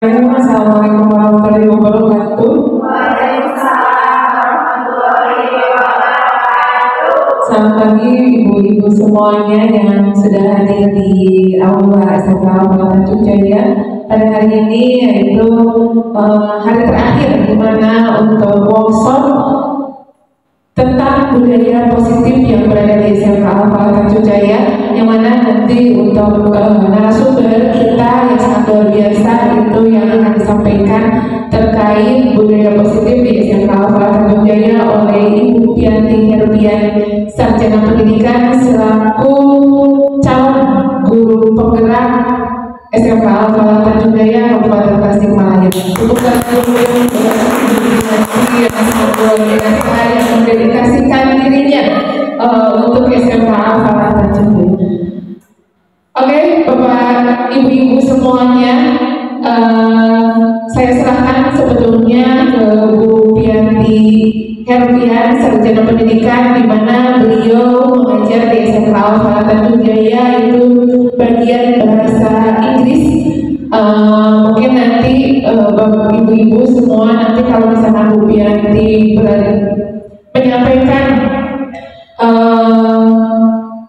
Assalamualaikum warahmatullahi wabarakatuh. Selamat pagi ibu-ibu semuanya yang sudah hadir di Aula SMK Tanjung Jaya pada hari ini, yaitu hari terakhir di mana untuk workshop tentang budaya positif yang berada di SMK Tanjung Jaya, yang mana nanti untuk narasumber kita yang sangat luar biasa itu yang akan disampaikan terkait budaya positif di SMK Tanjung Jaya oleh Ibu Pianti Herbian, Sarjana Pendidikan selaku calon guru penggerak SMK Tanjung Jaya Kabupaten Tasikmalaya. Untuk guru yang sangat luar biasa yang mendedikasikan dirinya untuk SMK Tanjung Jaya. Oke, Bapak Ibu-ibu semuanya, saya serahkan sebetulnya ke Bu Pianti Herbian, Sarjana Pendidikan, di mana beliau mengajar di SMK Tanjung Jaya itu bagian bahasa Inggris. Mungkin nanti Bapak Ibu-ibu semua, nanti kalau misalnya Bu Pianti menyampaikan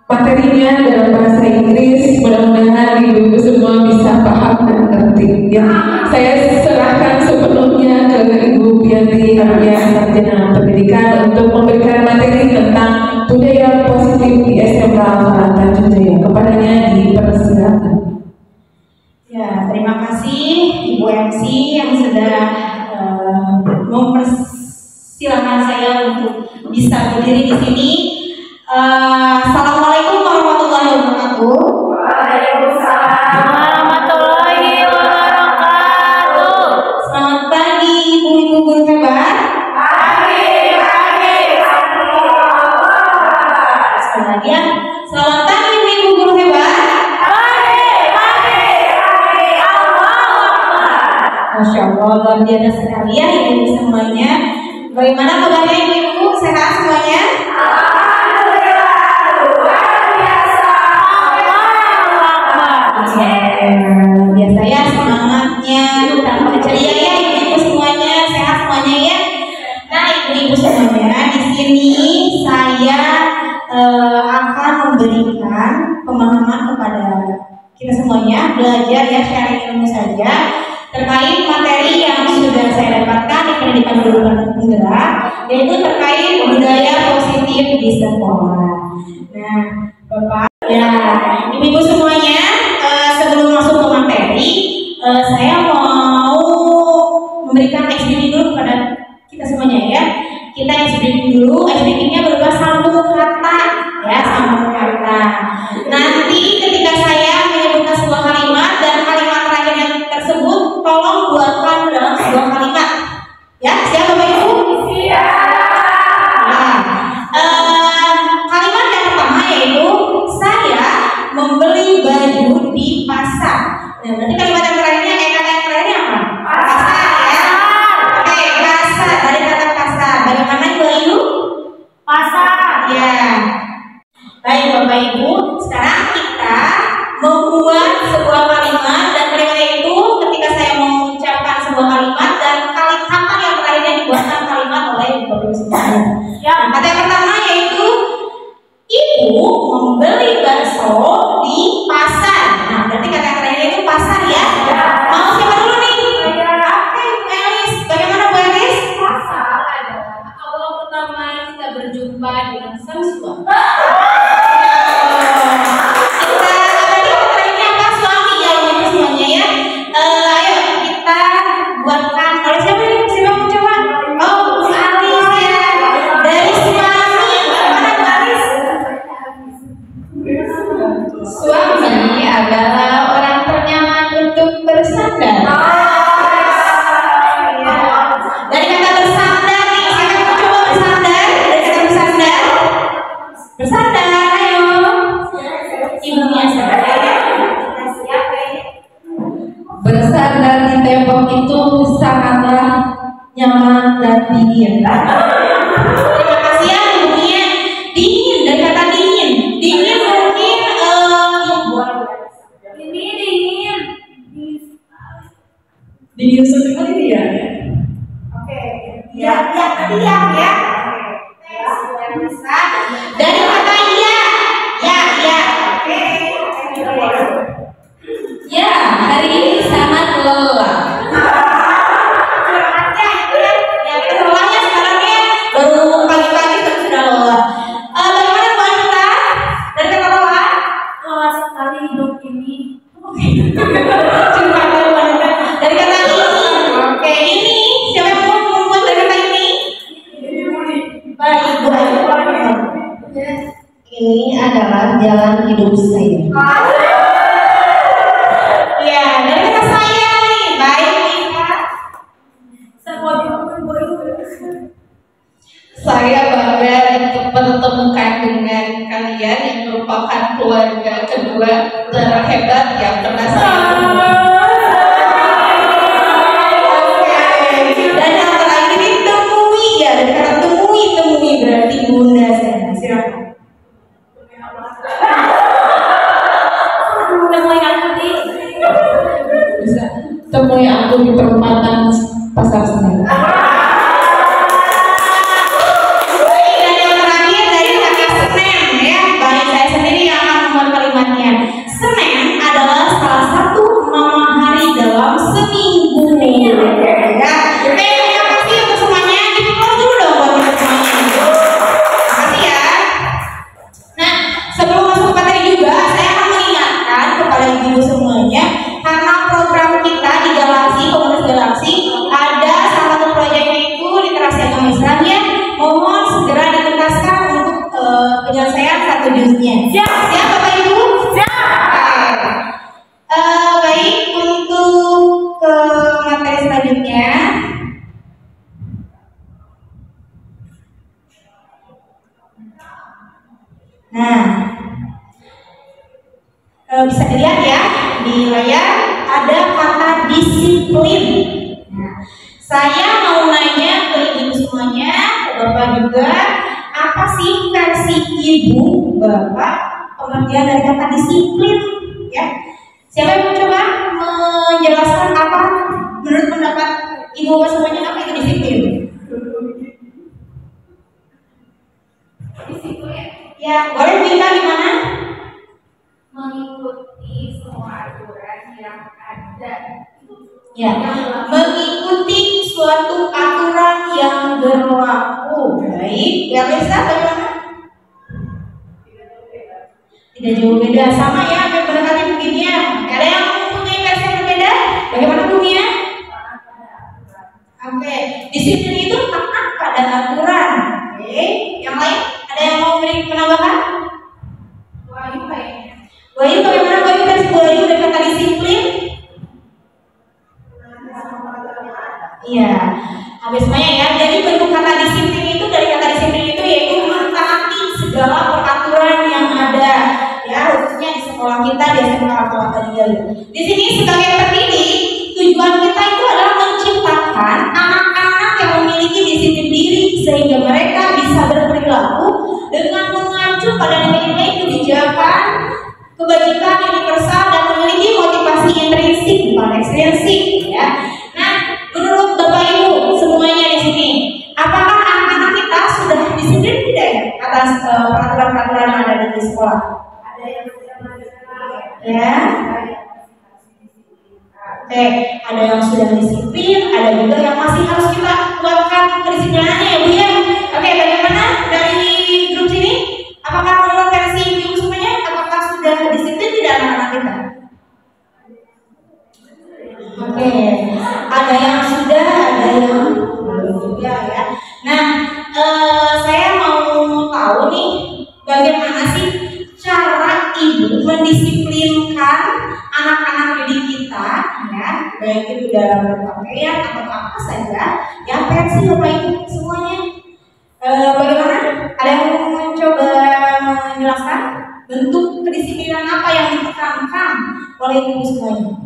materinya dalam bahasa Inggris, mudah-mudahan ibu-ibu semua bisa paham dan ngerti. Ya, saya serahkan sepenuhnya ke Ibu Pianti Herbian, Sarjana Pendidikan, untuk memberikan materi tentang budaya positif di SMK Tanjung Jaya. Kepadanya dipersilakan. Ya, terima kasih Ibu MC yang sudah mempersilahkan saya untuk bisa berdiri di sini. Assalamualaikum warahmatullahi wabarakatuh. Waalaikumsalam warahmatullahi wabarakatuh. Selamat pagi ibu-ibu guru hebat. Pagi. Sekali lagi ya. Selamat pagi ibu-ibu guru hebat. Pagi. Allahu Akbar. Masya Allah, luar biasa sekali ya ibu-ibu semuanya. Bagaimana kabarnya ibu-ibu? Sehat semuanya? Biasa ya, semangatnya, tambah ceria ya ibu-ibu semuanya, sehat semuanya ya. Nah ibu-ibu semuanya, di sini saya akan memberikan pemahaman kepada kita semuanya, belajar ya, sharing ilmu saja terkait materi yang sudah saya dapatkan di pendidikan guru penggerak, yaitu terkait budaya positif di sekolah. Nah, Bapak ya, ibu-ibu semuanya, sebelum masuk ke materi, saya mau memberikan ice breaking dulu kepada kita semuanya ya. Kita ice breaking dulu, ice breakingnya berupa sambung kata ya, sambung kata. Nanti ketika saya menyebutkan sebuah kalimat dan kalimat terakhir yang tersebut, tolong buatkan dalam sebuah kalimat. Ya, siap Bapak Ibu? Siap. Nah, kalimat yang pertama yaitu saya membeli baju di pasar. Nah, berarti kalimat yang terakhirnya, kata yang terakhirnya apa? Pasar ya. Oke, pasar, dari kata pasar. Bagaimana Ibu? Pasar. Ya. Baik Bapak Ibu, sekarang kita membuat sebuah kalimat, dan kalimat itu ketika saya mengucapkan sebuah kalimat dan kata yang terakhirnya dibuatkan kalimat oleh Bapak Ibu semuanya. Ya. Nah, kata yang pertama yaitu Ibu membeli bakso di pasar. Nah, berarti kata yang terakhir itu pasar ya. Mau siapa dulu nih? Oke, Bu Elis. Bagaimana Bu Elis? Pasar adalah awal pertama kita berjumpa dengan Samsua. Kita tadi terakhirnya apa? Suami ya, ibu semuanya ya. Ayo kita buatkan. Oleh siapa nih? Siapa mau coba? Oh, Bu Alis ya. Dari suami. Mana Bu Alis? Suami adalah orang ternyaman untuk bersandar. Dari kata bersandar nih, siapa yang mau coba bersandar? Dari kata bersandar. Bersandar, ayo. Ibunya sadar. Bersandar di tembok itu sangatlah nyaman dan dingin. Terima kasih ya ibunya. Dingin, dari kata dingin. Dingin mungkin Ini dingin. Dinyusun cuma ini ya. Oke, ya, tadi ya. Yang bisa dari kata iya, ya. Oke. Ya, hari ini sangat lelah. Ya, kita lelah ya sekarang ya. Baru pagi-pagi sudah lelah. Bagaimana Bu Anita? Dari kata lelah? Lelah sekali hidup ini. Dari kata ini. Oke, ini siapa yang mau membuat dari kata ini? Baik, Bu Anita. Ini adalah jalan hidup saya. Ya, dari kata saya nih. Baik, Nika. Saya bangga untuk mempertemukan dengan kalian yang merupakan keluarga kedua terhebat yang pernah saya temui. Dan yang terakhir ini temui ya, dari kata temui berarti bunda saya. Silakan. Temui aku di Bisa temui aku di perempatan Pasar Senen. Baik, dan yang terakhir dari kata Senen ya. Baik, saya sendiri yang akan membuat kalimatnya. Senen adalah salah satu nama hari dalam seminggu. Ya, terima kasih untuk semuanya. Diplom dulu dong buat kita semuanya. Makasih ya. Nah, sebelum masuk ke materi juga, saya akan mengingatkan kepada ibu semuanya, karena program kita di Galaksi, Komunitas Galaksi, ada salah satu proyeknya itu literasi agama Islam ya. Mohon segera dituntaskan untuk penyelesaian satu jusnya. Siap Bapak Ibu? Siap. Baik, untuk ke materi selanjutnya. Nah, bisa dilihat ya di layar ada kata disiplin. Nah, saya mau nanya ke ibu semuanya, ke bapak juga, apa sih versi ibu bapak pengertian dari kata disiplin? Ya, siapa yang mau coba menjelaskan apa menurut pendapat ibu bapak semuanya apa itu disiplin? Ya, boleh minta di mana? mengikuti semua aturan yang ada. Ya, mengikuti suatu aturan yang berlaku. Baik, ya Lisa bagaimana? Tidak jauh beda, sama ya, hampir mendekati begininya. Ada yang mempunyai versi yang berbeda? Bagaimana bunyinya? Oke, disiplin itu taat pada aturan. Oke, yang lain? Ada yang mau memberi penambahan? Wahyu bagaimana Wahyu versi Wahyu dari kata disiplin? Iya, habis semuanya ya. Jadi bentuk kata disiplin itu dari kata disiplin itu yaitu mentaati segala peraturan yang ada, ya khususnya di sekolah kita di SMA Al Fatihah. Di sini sebagai pendidik tujuan kita itu adalah menciptakan anak-anak yang memiliki disiplin diri sehingga mereka bisa berperilaku dengan mengacu pada nilai-nilai kebijakan, kebajikan universal dan memiliki motivasi intrinsik bukan ekstrinsik ya. Nah, menurut Bapak Ibu semuanya di sini, apakah anak-anak kita sudah disiplin tidak ya atas peraturan-peraturan yang ada di sekolah? Ada yang sudah ya. Oke, ada yang sudah disiplin, ada juga yang masih harus kita kuatkan kedisiplinannya ya Bu ya. Oke, bagaimana dari grup sini? Apakah menurut versi ibu semuanya, apakah sudah disiplin tidak anak-anak kita? Oke, ada yang sudah, ada yang belum juga ya. Nah, saya mau tahu nih, bagaimana sih cara ibu mendisiplinkan anak-anak didik kita, ya, baik itu dalam berpakaian atau apa saja, ya versi Bapak Ibu semuanya. Bagaimana? Ada yang mau mencoba menjelaskan bentuk kedisiplinan apa yang ditekankan oleh ibu semuanya?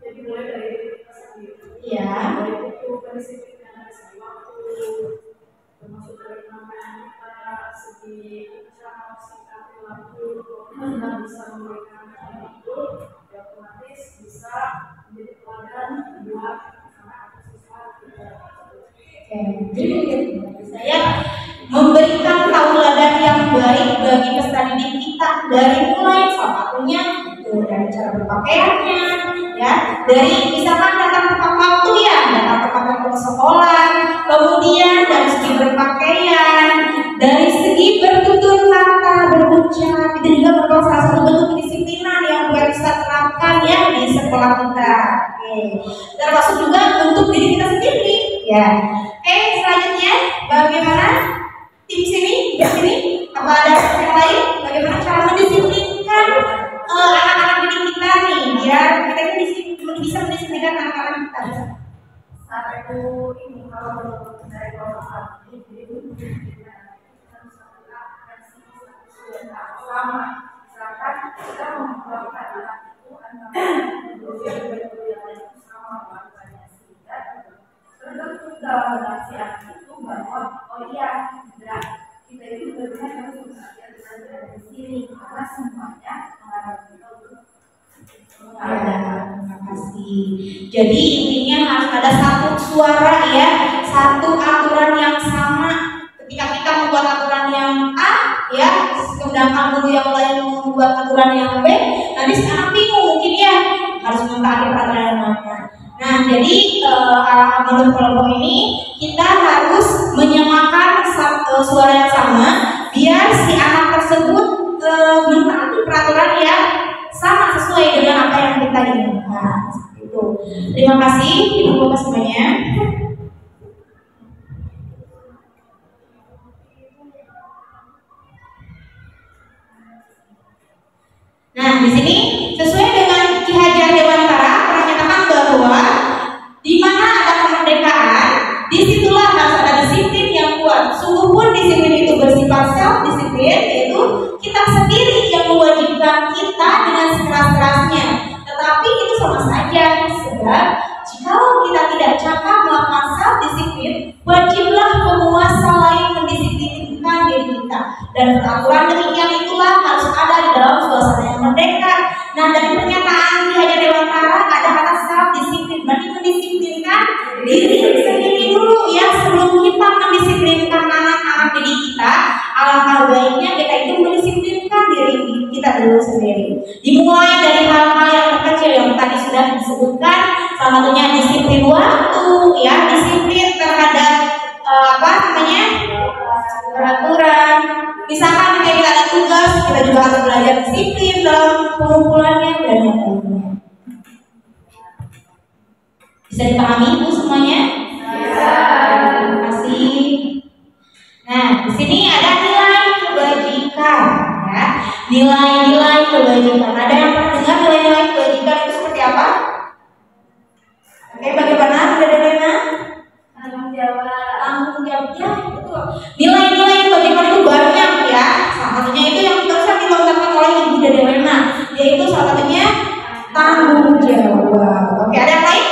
Jadi mulai dari kita sendiri. Ya. Mulai itu kedisiplinan dari segi waktu, termasuk dari penampilan kita, segi cara sikap perilaku, kita bisa memberikan itu, ya otomatis bisa Saya memberikan tauladan yang baik bagi peserta didik kita dari mulai salah satunya itu dari cara berpakaiannya, ya, dari misalkan datang tepat waktu ya, datang tepat waktu ke sekolah, kemudian dari segi berpakaian, dari segi bertutur kata, berucap, itu juga merupakan salah satu bentuk kedisiplinan yang kita terapkan ya di sekolah kita. Oke. Termasuk juga untuk diri kita sendiri, ya. Oke, selanjutnya bagaimana? Tim sini, di sini, apa ada yang lain? Bagaimana cara mendisiplinkan anak-anak didik kita nih, biar kita ini bisa mendisiplinkan anak-anak kita? Satu ini kalau dari kelompok ini, jadi kita harus melakukan sama. Misalkan kita memperlakukan anak itu antara berusia sama warganya sehingga terbentuk dalam redaksi anak itu bahwa oh iya kita itu benar-benar harus belajar dari sini karena semuanya mengarah kita untuk Terima kasih. Jadi intinya harus ada satu suara ya, satu aturan yang sama. Ketika kita membuat aturan yang A ya, sedangkan guru yang lain membuat aturan yang B, nanti sekarang bingung mungkin ya harus mentaati peraturan yang mana. Nah, jadi menurut kelompok ini kita harus menyamakan suara yang sama biar si anak tersebut mentaati peraturan yang sama sesuai dengan apa yang kita inginkan. Itu. Terima kasih ibu bapak semuanya. Nah, di sini sesuai dengan Ki Hajar Dewantara pernah menyatakan bahwa di mana ada kemerdekaan, disitulah harus ada disiplin yang kuat. Sungguh pun disiplin itu bersifat self-disiplin, yaitu kita sendiri yang mewajibkan kita dengan sekeras-kerasnya. Tetapi itu sama saja, sebab jika kita tidak cakap melakukan self-disiplin, wajiblah penguasa lain mendisiplinkan diri kita. Dan peraturan demikian itulah harus ada di dalam suasana yang merdeka. Nah, dari pernyataan Ki Hajar Dewantara ada kata self-disiplin, berarti mendisiplinkan diri sendiri dulu ya sebelum kita mendisiplinkan anak-anak didik kita. Alangkah baiknya kita itu mendisiplinkan diri kita dulu sendiri. Dimulai dari hal-hal yang terkecil yang tadi sudah disebutkan, salah satunya disiplin waktu, ya, disiplin terhadap peraturan. Misalkan kita ada tugas, kita juga harus belajar disiplin dalam pengumpulannya dan yang lainnya. Bisa dipahami ibu semuanya? Bisa. Terima kasih. Nah, di sini ada nilai kebajikan, ya. Nilai-nilai kebajikan. Ada yang pernah dengar nilai-nilai kebajikan itu seperti apa? Oke, bagaimana? Sudah ada Lena? Tanggung jawab. Tanggung jawabnya betul. Nilai-nilai kebajikan itu banyak ya. Salah satunya itu yang barusan dilontarkan oleh Ibu Dede Lena, yaitu salah satunya tanggung jawab. Oke, ada yang lain?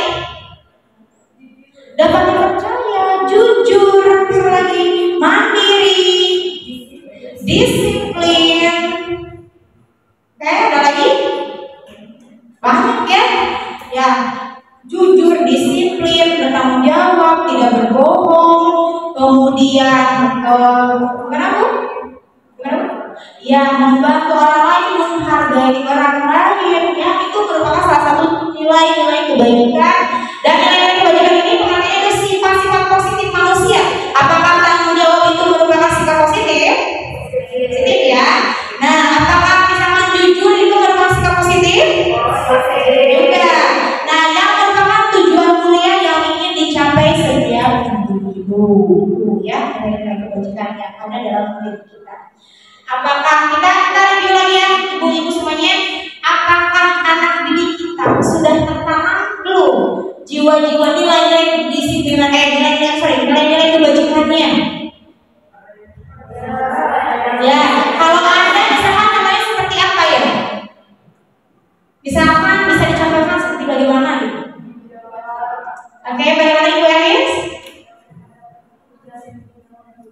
Dapat dipercaya, jujur, bisa lagi mandiri, disiplin. Oke, ada lagi? Banyak ya? Ya, jujur, disiplin, bertanggung jawab, tidak berbohong, kemudian kenapa? Ya, membantu orang lain, menghargai orang lain, ya, itu merupakan salah satu nilai-nilai kebaikan. Dan nilai-nilai kebaikan ini pengertiannya ada sifat-sifat positif manusia. Apakah tanggung jawab itu merupakan sifat positif? Positif ya. Nah, apakah misalkan jujur itu merupakan sifat positif? Positif juga. Nah, yang merupakan tujuan mulia yang ingin dicapai setiap individu, ya, nilai-nilai kebajikan yang ada dalam diri kita. Apakah kita review lagi ya, ibu-ibu semuanya? Apakah anak didik kita sudah tertanam belum jiwa-jiwa nilai-nilai disiplinan, nilai-nilai kebajikannya? Ya, kalau ada misalkan namanya seperti apa ya? Misalkan bisa dicontohkan seperti bagaimana gitu? Oke, bagaimana Ibu Elis?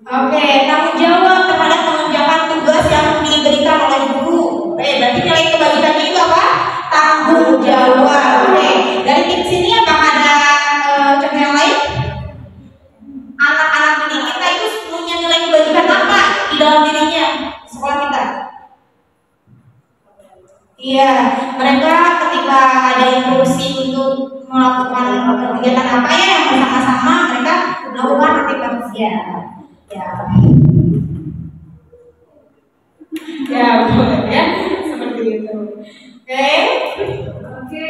Oke, tanggung jawab terhadap mengerjakan tugas yang diberikan oleh guru. Oke, berarti nilai kebajikannya itu apa? Tanggung jawab. Oke, dari tim sini apakah ada contoh yang lain? Anak-anak Iya, mereka ketika ada instruksi untuk melakukan kegiatan apa ya yang bersama-sama mereka melakukan aktivitas ya. Ya. Ya, boleh ya. Seperti itu. Oke. Oke.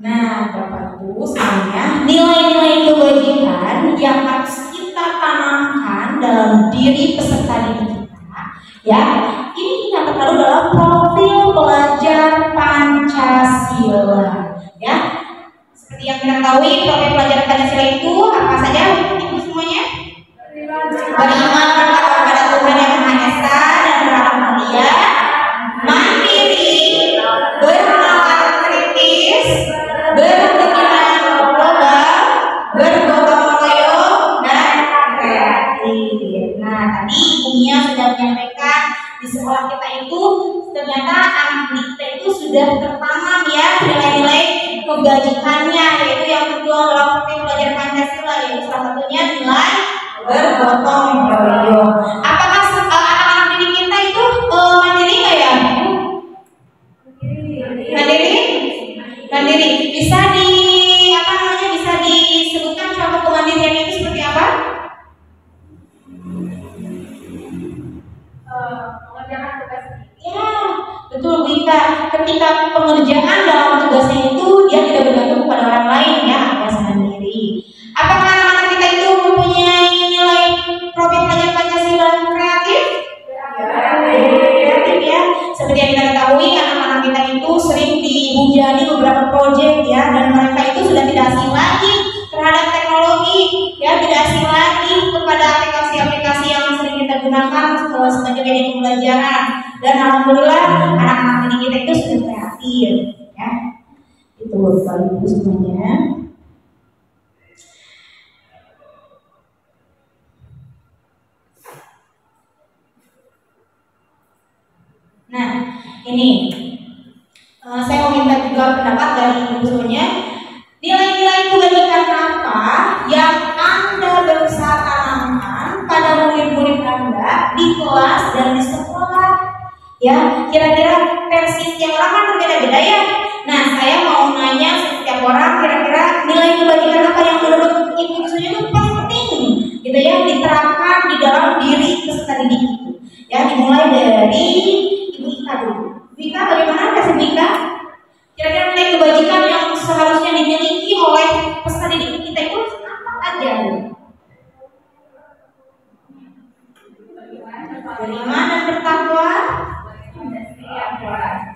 Nah, Bapak Ibu semuanya, nilai-nilai kebajikan yang harus kita tanamkan dalam diri peserta didik kita, ya, ini kita terkandung dalam profil pelajar Pancasila, ya. Seperti yang kita ketahui, profil pelajar Pancasila itu apa saja, Ibu semuanya? Beriman kepada Tuhan Yang Maha Esa dan beragama mulia, mandiri, bernalar kritis, berpikiran global, bergotong royong, dan kreatif. Nah, tadi Ibunya sudah menyampaikan di sekolah kita itu ternyata anak didik kita itu sudah tertanam ya nilai-nilai kebajikannya, yaitu yang tertuang dalam profil pelajar Pancasila, yaitu salah satunya nilai bergotong royong. Apakah anak-anak didik kita itu mandiri nggak ya? Mandiri? Mandiri. Bisa bisa disebutkan contoh kemandirian itu seperti apa? Mengerjakan tugas. Ya, betul Bu Ika. Ketika pengerjaan dalam tugasnya itu dia tidak bergantung kepada orang lain ya, alias mandiri. Apakah anak-anak kita itu mempunyai nilai profil pelajar Pancasila kreatif? Kreatif ya. Seperti yang kita ketahui, anak-anak kita itu sering dihujani beberapa proyek ya, dan mereka itu sudah tidak asing lagi terhadap teknologi ya, tidak asing lagi kepada aplikasi-aplikasi yang sering kita gunakan sebagai media pembelajaran. Dan alhamdulillah anak-anak didik kita itu sudah kreatif ya. Itu Bapak Ibu semuanya. Nah, ini saya mau minta juga pendapat dari Ibu semuanya. Nilai-nilai kebajikan apa yang Anda berusaha tanamkan pada murid-murid Anda di kelas dan di sekolah? Ya, kira-kira versi setiap orang kan berbeda-beda ya. Nah, saya mau nanya setiap orang kira-kira nilai kebajikan apa yang menurut Ibu semuanya itu penting, gitu ya, diterapkan di dalam diri peserta didik itu. Ya, dimulai dari Ibu Ika dulu. Ibu Ika, bagaimana versi Ibu Ika? Kira-kira nilai kebajikan yang seharusnya dimiliki oleh peserta didik kita itu apa aja? Beriman dan bertakwa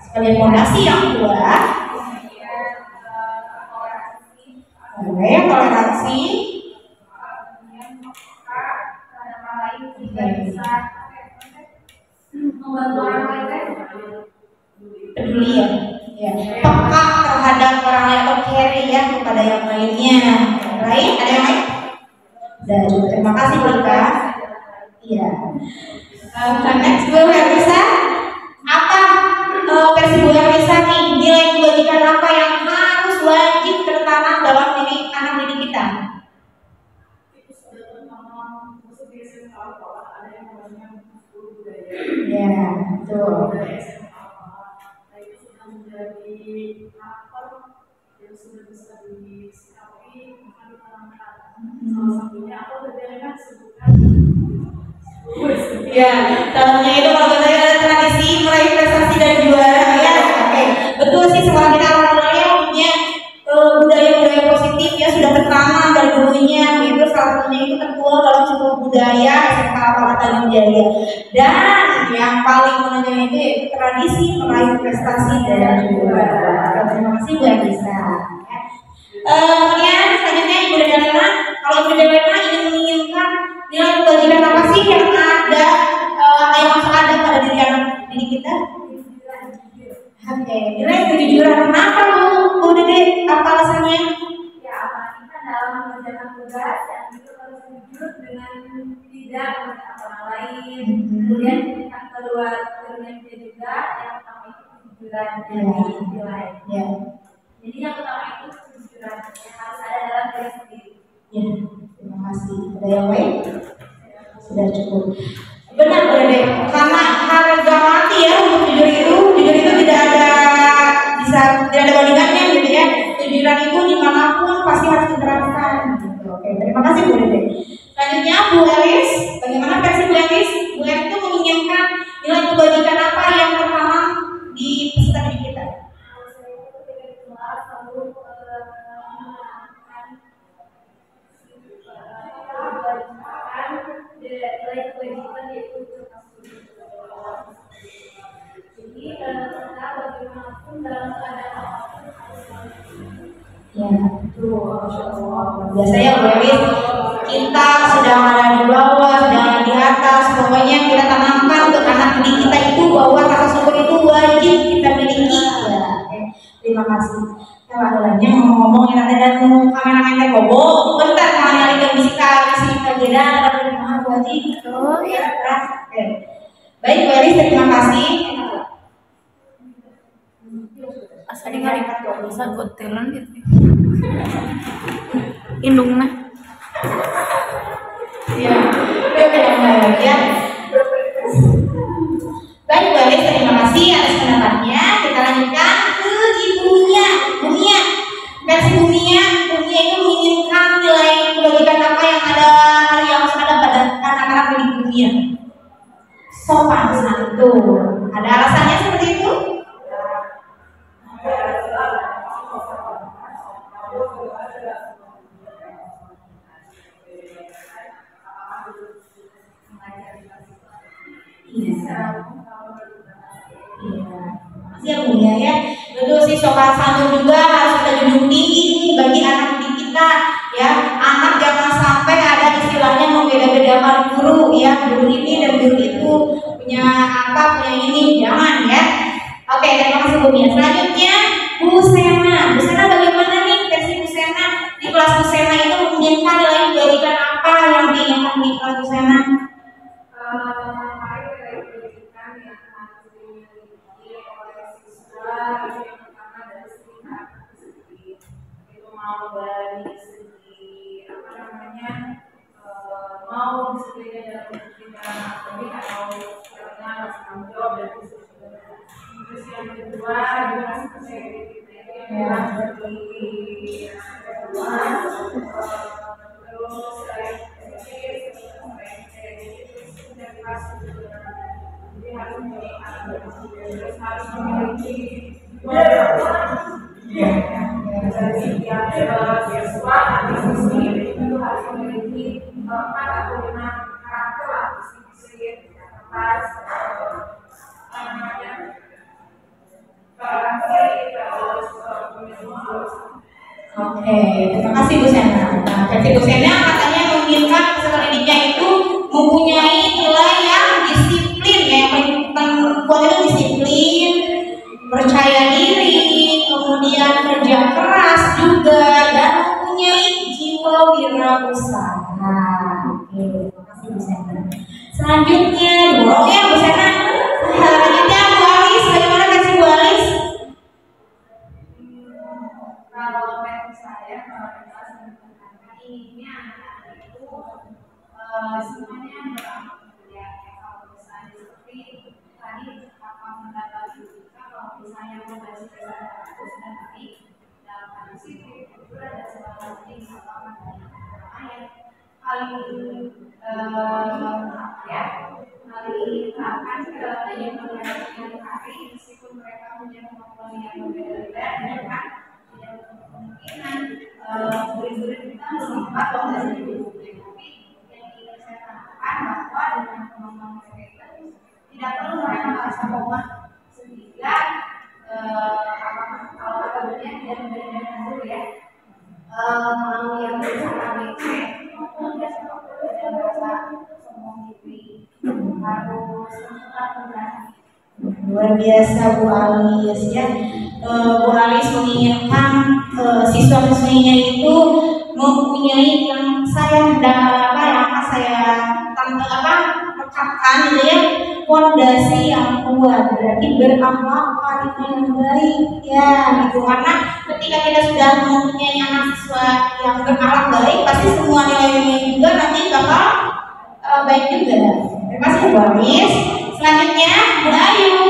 sebagai fondasi yang kuat. Oke, toleransi. Membantu orang lain. Peduli ya, peka terhadap orang lain atau care ya kepada yang lainnya. Lain, ada yang lain? Udah cukup, terima kasih Bu Ika. Iya. Next Bu Herlisa, apa versi Bu Herlisa nih, nilai kebajikan apa yang harus wajib tertanam dalam diri anak didik kita? Ya, betul. Ya, contohnya itu kalau saya ada tradisi meraih prestasi dan juara ya. Oke, betul sih, sekolah kita alhamdulillah punya budaya-budaya positif ya, sudah tertanam dari dulunya. Itu salah satunya itu tertuang dalam sebuah budaya SMK Al-Fatihah Jaya. Dan yang paling menonjol itu yaitu tradisi meraih prestasi dan juara. Terima kasih Bu Anissa. Kemudian selanjutnya Ibu Delena, kalau Ibu Delena menginginkan nilai kebajikan apa sih yang ada yang harus ada pada diri anak didik kita? Oke, nilai kejujuran. Kenapa Bu Dede? Apa alasannya? Ya, apalagi kan dalam mengerjakan tugas yang itu harus jujur dengan tidak menyakiti orang lain. Kemudian yang kedua kita juga yang pertama itu kejujuran dari nilai. Ya. Jadi yang pertama itu kejujuran yang harus ada dalam diri sendiri. Ya, terima kasih. Ada yang Sudah cukup. Benar deh, karena harga mati ya untuk jujur itu tidak ada bandingannya gitu ya. Jujuran itu dimanapun pasti harus diterapkan. Gitu. Oke, terima kasih Bu Dede. Selanjutnya Bu Elis, bagaimana versi Bu Elis? Bu Elis itu menginginkan nilai kebajikan apa yang pertama di peserta didik kita? Ya, biasanya Bu Elis, kita sedang ada di bawah, sedang ada di atas, pokoknya kita tanamkan ke anak didik kita itu bahwa rasa syukur itu wajib kita miliki. Ya, oke. Terima kasih. Lalu ngomong yang ada dan kameramen teh bobo, bentar kamera lagi bisa kajian ada mahal wajib. Oh ya, keras. Oke. Baik Bu Elis, terima kasih. Asa ningali bisa gotelan gitu. Indungna. Ya. Ya. Baik Bu Elis, terima kasih atas pendapatnya. Kita lanjutkan ke ibunya. Versi Bumia itu menginginkan nilai kebajikan apa yang harus ada pada anak-anak didik Bumia. Sopan santun. Ada alasannya seperti itu? Ya Bu ya. Betul sih, sopan santun juga harus kita junjung tinggi bagi anak didik kita ya. Anak jangan sampai ada istilahnya membeda-bedakan guru ya, guru ini dan guru itu punya ini, jangan ya. Oke, terima kasih Bu Mia. Selanjutnya Bu Sena bagaimana nih versi Bu Sena? Di kelas Bu Sena itu menginginkan nilai kebajikan apa yang diinginkan di kelas Bu Sena? Mau dari segi mau disiplinnya dalam pendidikan akademik atau karena harus tanggung jawab dan disiplin. Terus yang kedua juga seperti yang seperti terus harus memiliki siswa siswi itu harus memiliki 4 atau 5 karakter lah, disiplin, atas Oke, terima kasih Bu Sena. Nah, versi Bu Sena katanya menginginkan peserta didiknya itu mempunyai nilai yang disiplin ya, yang kuat itu disiplin, percaya diri, kemudian kerja keras juga, dan mempunyai jiwa wirausaha. Oke, terima kasih Bu Sena. Selanjutnya, dorong ya Bu Sena. Selanjutnya Bu Alis, bagaimana versi Bu Alis? Kalau versi saya, kalau ini anak-anak itu semuanya beramal ya. Kalau misalnya seperti tadi apa mendapat juga, kalau misalnya membaca bagus dan baik dalam hal disiplin itu ada sebuah jenis apa namanya ayat hal ini akan yang berbagai hari meskipun mereka punya kemampuan yang berbeda-beda dan kan tidak kemungkinan murid-murid kita melihat bahwa dari publik, tapi yang ingin saya katakan bahwa dengan kemampuan mereka itu tidak perlu mereka merasa bahwa sehingga kalau kata beliau tidak memberikan dulu ya mau yang berusaha maupun dia tidak merasa sombong diri harus Luar biasa Bu Alis ya. Bu Alis menginginkan siswa-siswinya itu mempunyai yang saya rekapkan gitu ya, fondasi yang kuat, berarti berakhlak karimah yang baik ya gitu. Karena ketika kita sudah mempunyai anak siswa yang berakhlak baik, pasti semua nilai-nilai juga nanti bakal baik juga. Terima kasih Bu Anis. Selanjutnya Bu Ayu.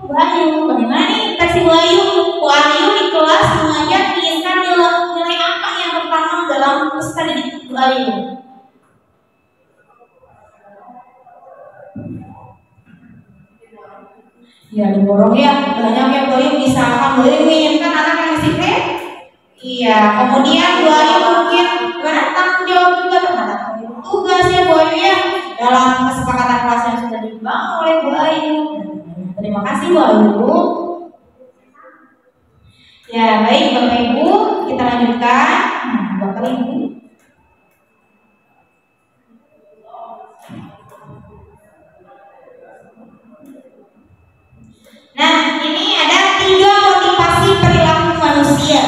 Bu Ayu, bagaimana nih versi Bu Ayu? Bu Ayu di kelas semuanya inginkan nilai apa yang tertanam dalam pesan didik Bu Ayu? Ya didorong ya, banyak yang Bu Ayu misalkan Bu Ayu menginginkan anak yang disiplin. Iya, kemudian Bu Ayu mungkin tanggung jawab juga terhadap tugasnya Bu Ayu ya dalam kesepakatan kelas yang sudah dibangun oleh Bu Ayu. Terima kasih Bu Ayu. Ya baik Bapak Ibu, kita lanjutkan. Bapak Ibu. Nah, ini ada 3 motivasi perilaku manusia.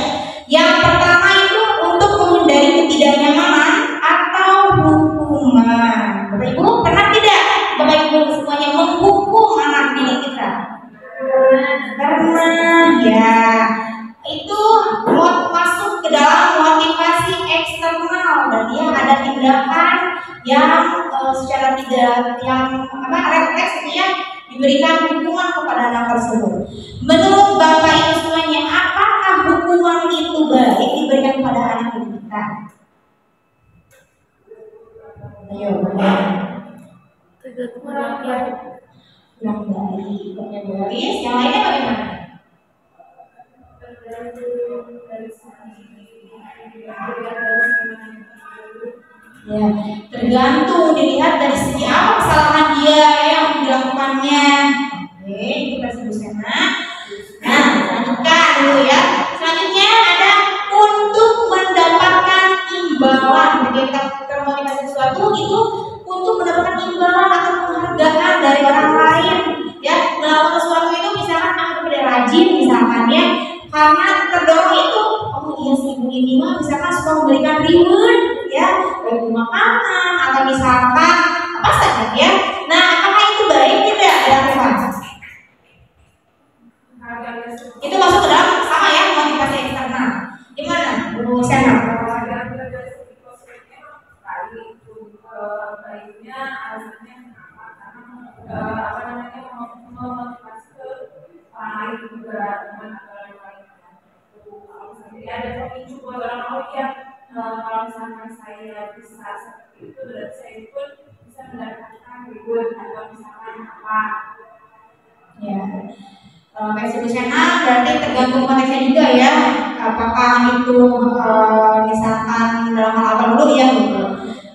Yang pertama itu untuk menghindari ketidaknyamanan atau hukuman. Bapak Ibu pernah tidak Bapak Ibu semuanya menghukum anak didik kita? Pernah ya. Itu masuk ke dalam motivasi eksternal dan dia ada tindakan yang secara tidak refleks dia diberikan hukuman kepada anak tersebut. Menurut Bapak Ibu semuanya, apakah hukuman itu baik diberikan kepada anak kita? Ayo, kurang baik. Baris, yang lainnya bagaimana? Ya, tergantung dilihat dari segi apa kesalahan dia yang dilakukannya. Oke, itu versi Bu Sena. Nah, lanjutkan dulu ya. Selanjutnya ada untuk mendapatkan imbalan. Ketika termotivasi sesuatu itu untuk mendapatkan imbalan atau penghargaan dari orang lain. Ya, melakukan sesuatu itu misalkan aku udah rajin misalkan ya. Karena terdorong itu, oh iya sih Bu ini mah misalkan suka memberikan reward ya, baik makanan atau misalkan apa saja ya. Nah, apakah itu baik tidak dilakukan? Itu masuk ke dalam sama ya motivasi eksternal. Gimana Bu Sena? Baiknya alasannya kenapa? Karena memotivasi ke orang lain juga teman atau lain lainnya. Kalau misalnya ada pemicu buat orang ya, kalau misalkan saya bisa seperti itu, berarti saya pun bisa mendapatkan reward atau misalkan apa. Ya, versi Bu Sena berarti tergantung konteksnya juga ya. Apakah itu misalkan dalam hal apa dulu ya gitu.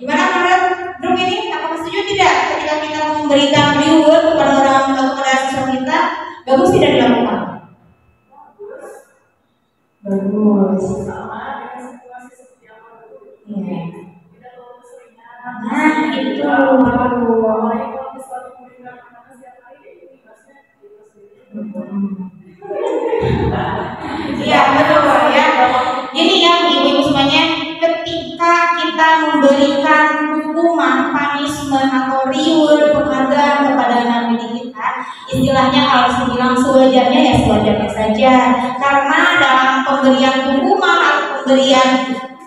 Gimana menurut grup ini? Apakah setuju tidak ketika kita memberikan reward kepada orang kepada siswa kita, bagus tidak dilakukan? Bagus. Iya. Nah itu iya betul ya. Jadi ya ibu-ibu semuanya, ketika kita memberikan hukuman, punishment atau reward penghargaan kepada anak didik kita, istilahnya harus dibilang sewajarnya ya sewajarnya saja. Karena dalam pemberian hukuman atau pemberian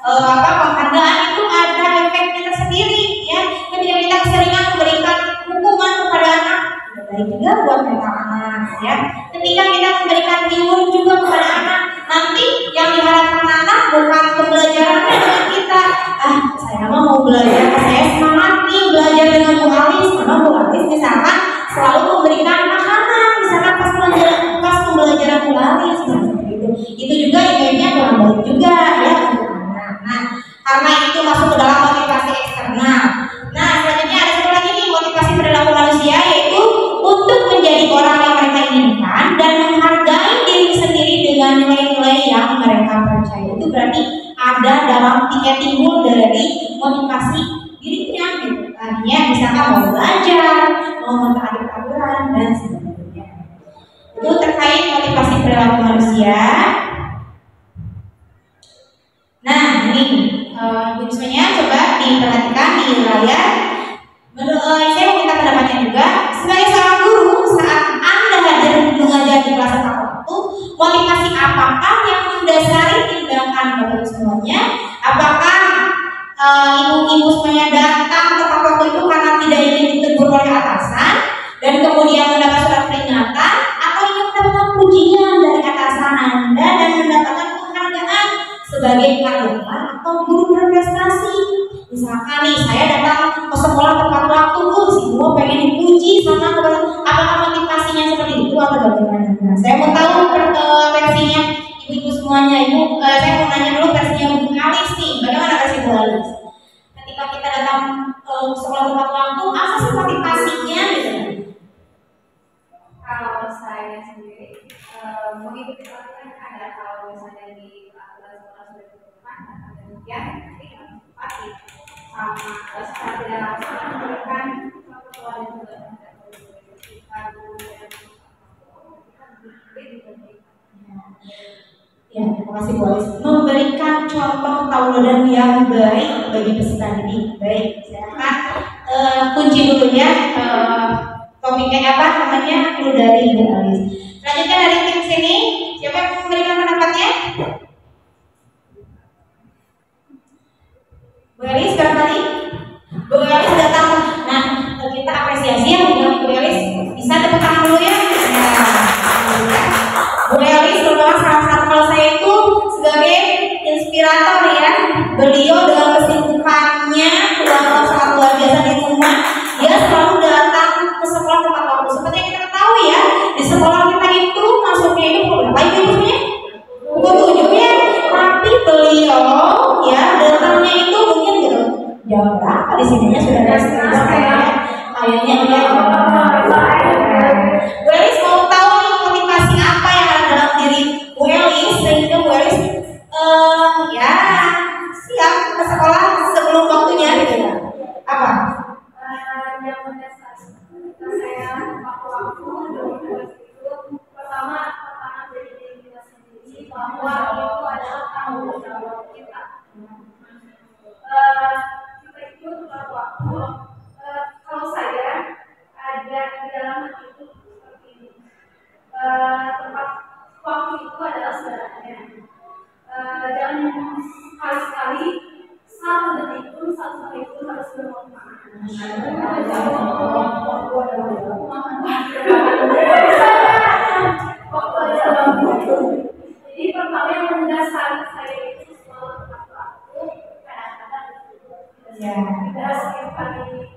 penghargaan itu ada efeknya tersendiri ya. Ketika kita keseringan memberikan hukuman kepada anak, baik juga buat mental anak ya. Ketika kita memberikan reward juga kepada anak, nanti yang diharapkan anak bukan pembelajarannya dengan kita. Saya mau belajar, saya semangat nih belajar dengan Bu Alis, karena Bu Alis misalkan selalu memberikan makanan, misalkan pas pembelajaran Bu Alis, itu juga efeknya kurang baik juga ya untuk anak. Nah, karena itu masuk ke dalam motivasi eksternal. Nah, selanjutnya ada satu lagi nih motivasi perilaku manusia, yaitu untuk menjadi orang yang mereka inginkan dan menghargai diri sendiri dengan nilai-nilai yang mereka percaya. Itu berarti ada dalam timbul dari motivasi dirinya gitu. Tadinya misalkan mau belajar, mau mentaati aturan dan sebagainya. Itu terkait motivasi perilaku manusia. Nah, ini semuanya coba diperhatikan di layar. Saya mau minta pendapatnya juga sebagai seorang oleh atasan dan kemudian mendapat surat peringatan, atau ingin mendapatkan pujian dari atasan Anda dan mendapatkan penghargaan sebagai karyawan atau guru berprestasi. Misalkan nih, saya datang ke sekolah tepat waktu, si guru pengen dipuji sama teman, apakah motivasinya seperti itu atau bagaimana? Nah, saya mau tahu versinya ibu-ibu semuanya. Saya mau nanya dulu versinya Bu Alis nih, bagaimana versi Bu Alis? Ketika kita datang ke sekolah tepat waktu, apa sih motivasinya gitu? Kalau saya sendiri mengikuti pelatihan ada, kalau misalnya di aturan sekolah sudah ditentukan akan demikian, nanti kami pasti sama secara tidak langsung memberikan ketua dan juga Ya, terima kasih Bu Alis. Memberikan contoh tauladan yang baik bagi peserta didik. Baik, silakan kunci dulu ya. Topiknya apa namanya? Dulu dari Bu Alis. Selanjutnya dari tim sini, siapa yang memberikan pendapatnya? Bu Alis barangkali? Bu Alis datang. Nah, kita apresiasi ya Bu Alis. Bisa tepuk tangan dulu ya. Bu Elis merupakan salah satu, kalau saya itu sebagai inspirator ya. Beliau dengan kesibukannya sangat luar biasa di rumah, dia selalu datang ke sekolah tepat waktu. Seperti yang kita ketahui ya, di sekolah kita itu masuknya itu berapa ibu-ibunya? Pukul 7 ya. Tapi beliau ya datangnya itu mungkin jam berapa di sininya sudah ada kayaknya ya. Bu Elis mau tahu nih motivasi apa yang ada dalam diri Bu Elis sehingga Bu Elis ya siap ke sekolah sebelum waktunya gitu ya. Apa? yang mendasar saya waktu itu pertama dari diri kita sendiri bahwa itu adalah tanggung jawab kita. Kita itu tepat waktu. Kalau saya ada di dalam hati itu seperti ini. Tempat waktu itu adalah saudaranya. Jangan sekali-sekali 1 detik pun, 1 menit pun harus bermanfaat. Jadi pertama yang mendasari saya itu selalu tepat waktu, kadang-kadang tidak setiap kali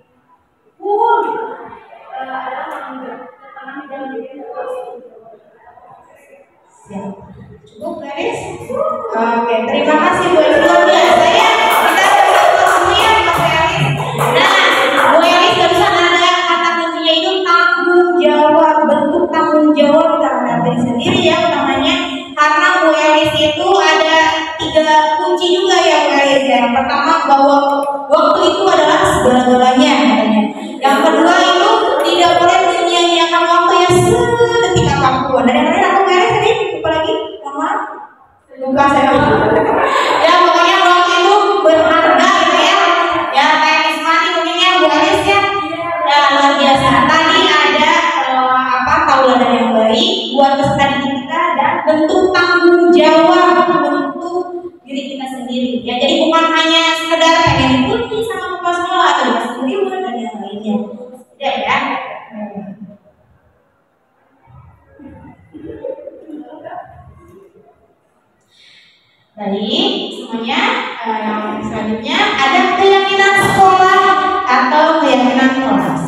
pun adalah tanggung jawab dan diri Cukup guys. Oke, terima kasih Bu Elis luar biasa ya. Kita bersama semuanya Mas Elis. Nah, Bu Elis gak bisa ada kata kuncinya itu tanggung jawab, bentuk tanggung jawab terhadap diri sendiri ya utamanya. Karena Bu Elis itu ada 3 kunci juga ya Bu Elis ya. Yang pertama bahwa waktu itu adalah segala-galanya katanya. Yang kedua itu tidak boleh menyia-nyiakan waktu yang sedetik apapun. Dan yang terakhir aku Bu Elis tadi lupa lagi, mohon maaf. Buka saya. Ya pokoknya waktu itu berharga gitu ya. Ya kayak Ismani mungkinnya Bu Elis ya. Ya luar biasa. Tadi ada tauladan yang baik buat peserta didik kita dan bentuk tanggung jawab untuk diri kita sendiri. Ya jadi bukan hanya sekedar pengen dipuji sama kepala sekolah atau dikasih reward dan yang lainnya. Tidak ya. Tadi semuanya selanjutnya ada keyakinan sekolah atau keyakinan kelas.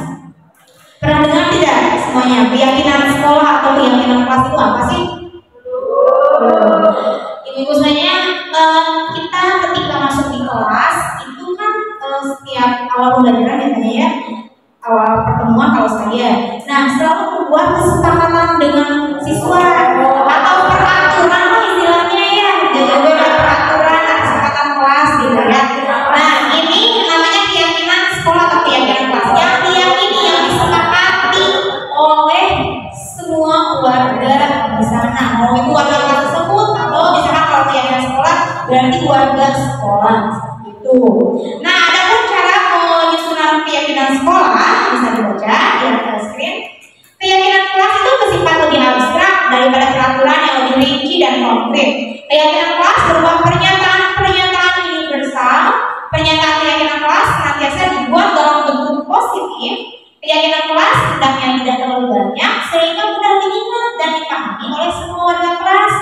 Pernah dengar tidak semuanya keyakinan sekolah atau keyakinan kelas itu apa sih? Ibu-ibu semuanya kita ketika masuk di kelas itu kan setiap awal pembelajaran biasanya ya awal pertemuan kalau saya. Nah selalu membuat kesepakatan dengan siswa atau peraturan istilahnya ya. Jadi peraturan kesepakatan kelas gitu ya. Nah ini namanya keyakinan sekolah atau keyakinan kelas yang diyakini yang disepakati oleh semua warga di sana. Mau itu warga kelas tersebut atau misalkan kalau keyakinan sekolah berarti warga sekolah itu. Nah ada pun cara penyusunan keyakinan sekolah bisa dibaca di atas screen. Keyakinan kelas itu bersifat lebih abstrak daripada peraturan yang lebih rinci dan konkret. Keyakinan kelas berupa pernyataan universal. Pernyataan keyakinan kelas senantiasa dibuat dalam bentuk positif Keyakinan kelas hendaknya tidak terlalu banyak sehingga mudah diingat dan dipahami oleh semua warga kelas.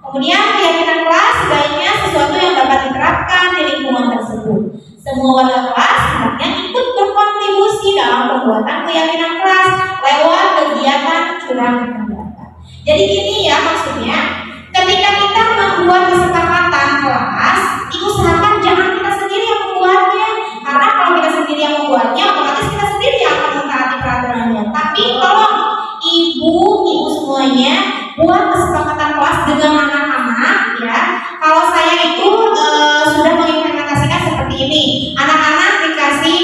Kemudian keyakinan kelas sebaiknya sesuatu yang dapat diterapkan di lingkungan tersebut. Semua warga kelas hendaknya ikut berkontribusi dalam pembuatan keyakinan kelas lewat kegiatan curang pendapat. Jadi gini ya maksudnya, ketika kita membuat kesepakatan kelas, diusahakan jangan kita sendiri yang membuatnya, karena kalau kita sendiri yang membuatnya, otomatis kita sendiri yang akan mentaati peraturannya. Tapi kalau ibu semuanya buat kesepakatan kelas dengan anak-anak, ya. Kalau saya itu sudah mengimplementasikan seperti ini, anak-anak dikasih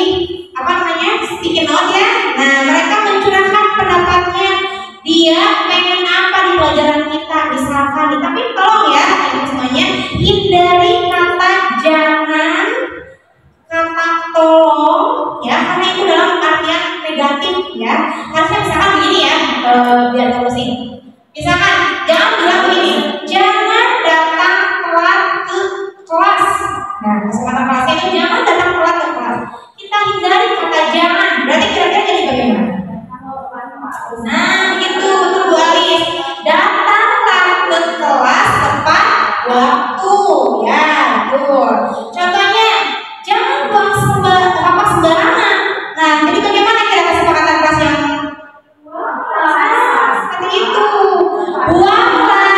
sticky note ya. Nah, mereka mencurahkan pendapatnya. Dia pengen apa di pelajaran kita, misalkan. Tapi tolong ya, semuanya hindari kata jangan, kata tolong, ya, karena itu dalam artian negatif ya. Harusnya misalkan begini ya, biar kamu pusing. Misalkan jangan bilang begini, jangan datang telat ke kelas. Nah, kesempatan kelasnya itu jangan datang telat ke kelas. Kita hindari kata jangan. Berarti kira-kira jadi bagaimana? Nah, begitu betul Bu Alis. Datanglah ke kelas tepat waktu, ya, betul. Contohnya, jangan buang sembarangan. Nah, jadi bagaimana kira kesepakatan kelas yang seperti itu? Buanglah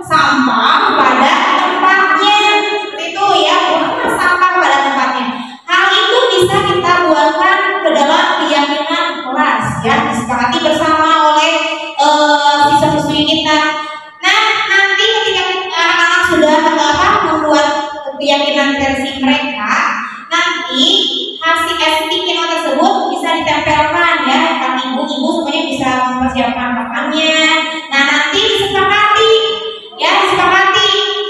sampah pada tempatnya, seperti itu ya. Buanglah sampah pada tempatnya. Hal itu bisa kita buangkan ke dalam keyakinan kelas, ya, disepakati bersama oleh siswa-siswi kita. Nah, nanti ketika anak-anak sudah membuat keyakinan versi mereka, nanti hasil sticky note tersebut bisa ditempelkan ya, kan ibu-ibu semuanya bisa mempersiapkan pakannya. Nah, nanti disepakati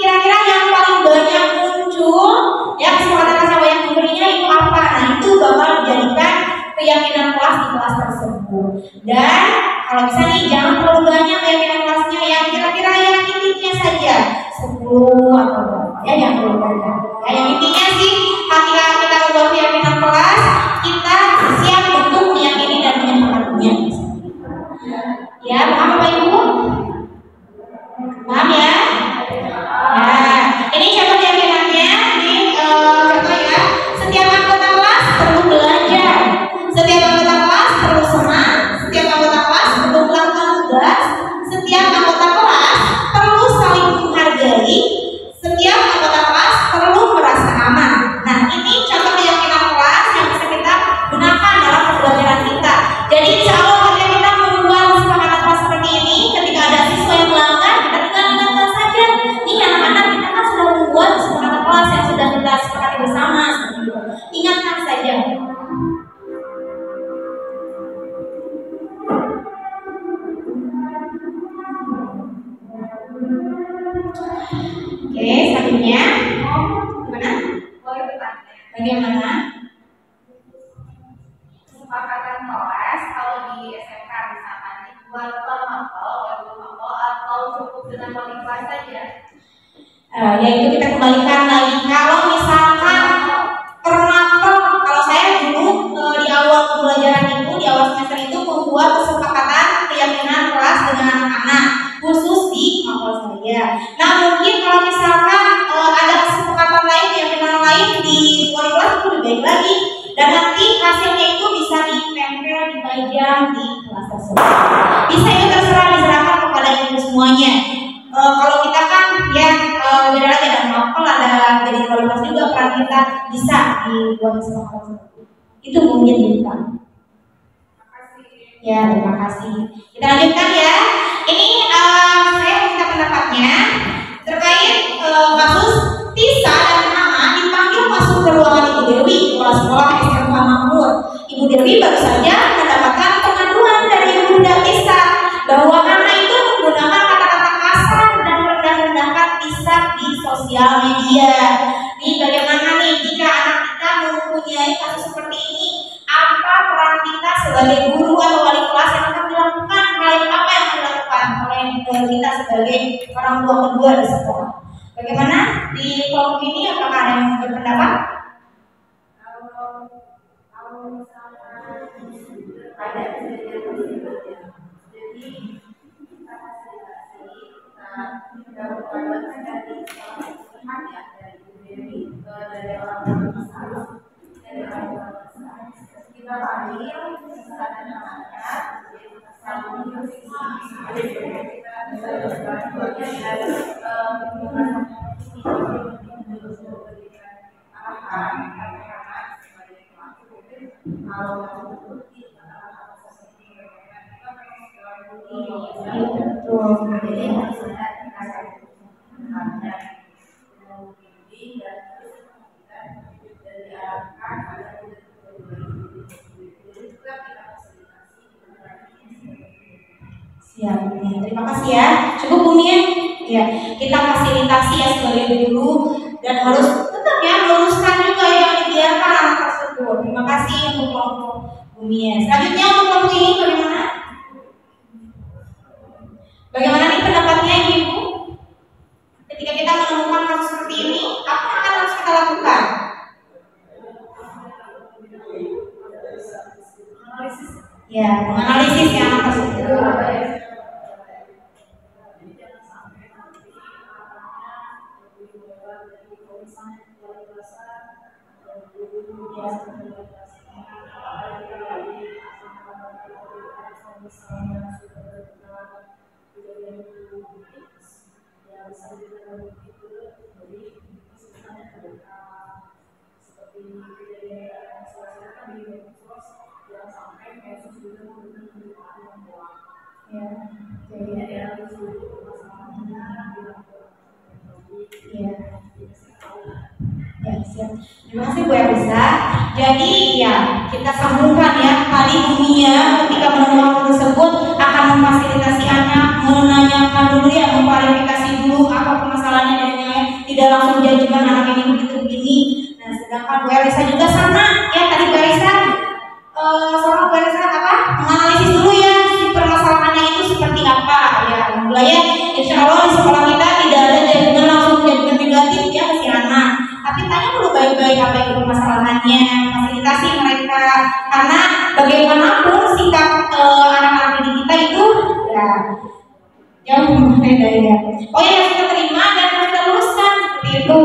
kira-kira yang paling banyak muncul, ya, kesepakatan kelas yang banyak munculnya itu apa? Nah, itu bakal dijadikan keyakinan kelas di kelas tersebut. Dan kalau bisa nih jangan terlalu banyak keyakinan kelasnya, yang kira-kira yang intinya saja 10 atau berapa ya, yang terlalu banyak. Ya, yang intinya sih ketika kita membuat keyakinan kelas, kita siap untuk meyakini dan menyepakatinya. Ya, paham Bapak Ibu? Paham ya? Nah, ini contoh keyakinannya. Ini contoh ya. Setiap anggota kelas perlu belajar. Setiap anggota kelas perlu senang. Setiap anggota kelas perlu melakukan tugas. Setiap anggota kelas perlu saling menghargai. Setiap anggota kelas perlu merasa aman. Nah, ini contoh keyakinan kelas yang bisa kita gunakan dalam pembelajaran kita. Jadi insya Allah ketika kita membuat kesepakatan kelas seperti ini, ketika ada siswa yang melanggar, kita tinggal ingatkan saja. Nih anak-anak, kita kan sudah membuat kesepakatan kelas yang sudah kita sepakati bersama. Ingatkan saja. Oke, selanjutnya gimana? Bagaimana? Kesepakatan kelas kalau di SMK misalkan dibuat per mapel atau cukup dengan wali kelas saja? Yaitu kita kembalikan lagi. Kalau misalkan per mapel, kalau saya dulu di awal pembelajaran itu, di awal semester itu membuat kesepakatan keyakinan kelas dengan anak-anak khusus di mapel saya. Nah, mungkin kalau misalkan ada kesepakatan lain, keyakinan lain di wali kelas itu lebih baik lagi, dan nanti hasilnya itu bisa ditempel, dipajang di kelas tersebut. Bisa itu terserah, diserahkan kepada ibu semuanya. Kalau kita kan ya beda lagi, ada mapel, ada jadi wali kelas juga, peran kita bisa dibuat kesepakatan tersebut. Itu mungkin bukan. Ya, terima kasih. Kita lanjutkan ya. Ini saya minta pendapatnya terkait kasus Tisa dan Mama dipanggil masuk ke ruangan Ibu Dewi, kepala sekolah SMK Makmur. Ibu Dewi baru saja mendapatkan pengaduan dari Bunda Tisa bahwa anak itu menggunakan kata-kata kasar dan merendahkan Tisa di sosial media. Nih, bagaimana nih jika anak kita mempunyai kasus seperti ini? Apa peran kita sebagai guru atau wali kelas yang akan dilakukan? Hal apa yang akan dilakukan oleh kita sebagai orang tua kedua di sekolah? Bagaimana di kelompok ini? Apakah ada yang berpendapat? Kalau misalnya Siap, ya, terima kasih ya. Cukup Bumi ya. Kita fasilitasi ya sebagai guru dan harus tetap ya meluruskan juga yang dibiarkan anak tersebut. Terima kasih untuk kelompok Bumi. Selanjutnya untuk kelompok ini bagaimana? Bagaimana nih pendapatnya Ibu? Ketika kita menemukan kasus seperti ini, apa yang akan harus kita lakukan? Ya, menganalisis ya anak tersebut. Terima kasih Bu Elisa. Jadi ya kita sambungkan ya tadi Bumia ketika menemukan tersebut akan memfasilitasi anak, menanyakan dulu ya, memklarifikasi dulu apa permasalahannya dengan tidak langsung judgement anak ini begitu begini. Nah sedangkan Bu Elisa juga sama ya tadi Bu Elisa sama Bu Elisa apa menganalisis dulu ya si permasalahannya itu seperti apa ya. Mulai ya insya Allah di sekolah kita tidak ada judgement langsung judgement negatif ya ke si anak. Tapi tanya dulu baik-baik apa itu permasalahannya, fasilitasi mereka, karena bagaimanapun sikap anak-anak didik kita itu ya yang berbeda ya. Oh ya harus kita terima dan harus kita luruskan seperti itu.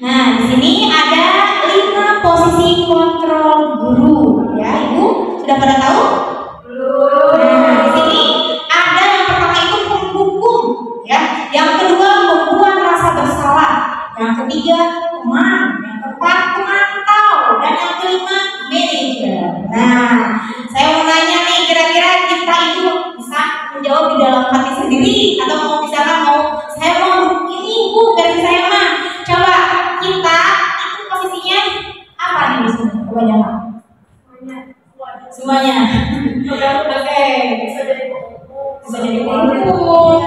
Nah di sini ada 5 posisi kontrol guru ya Ibu sudah pada tahu? Nah di sini ada yang pertama itu penghukum ya, yang kedua membuat rasa bersalah, yang ketiga teman, yang keempat pemantau, dan yang kelima manajer. Nah saya mau nanya nih kira-kira kita itu bisa menjawab di dalam hati sendiri atau mau misalkan saya mau ini Bu versi saya mah coba kita itu posisinya apa nih di sini kebanyakan? Semuanya. Oke. Bisa jadi penghukum,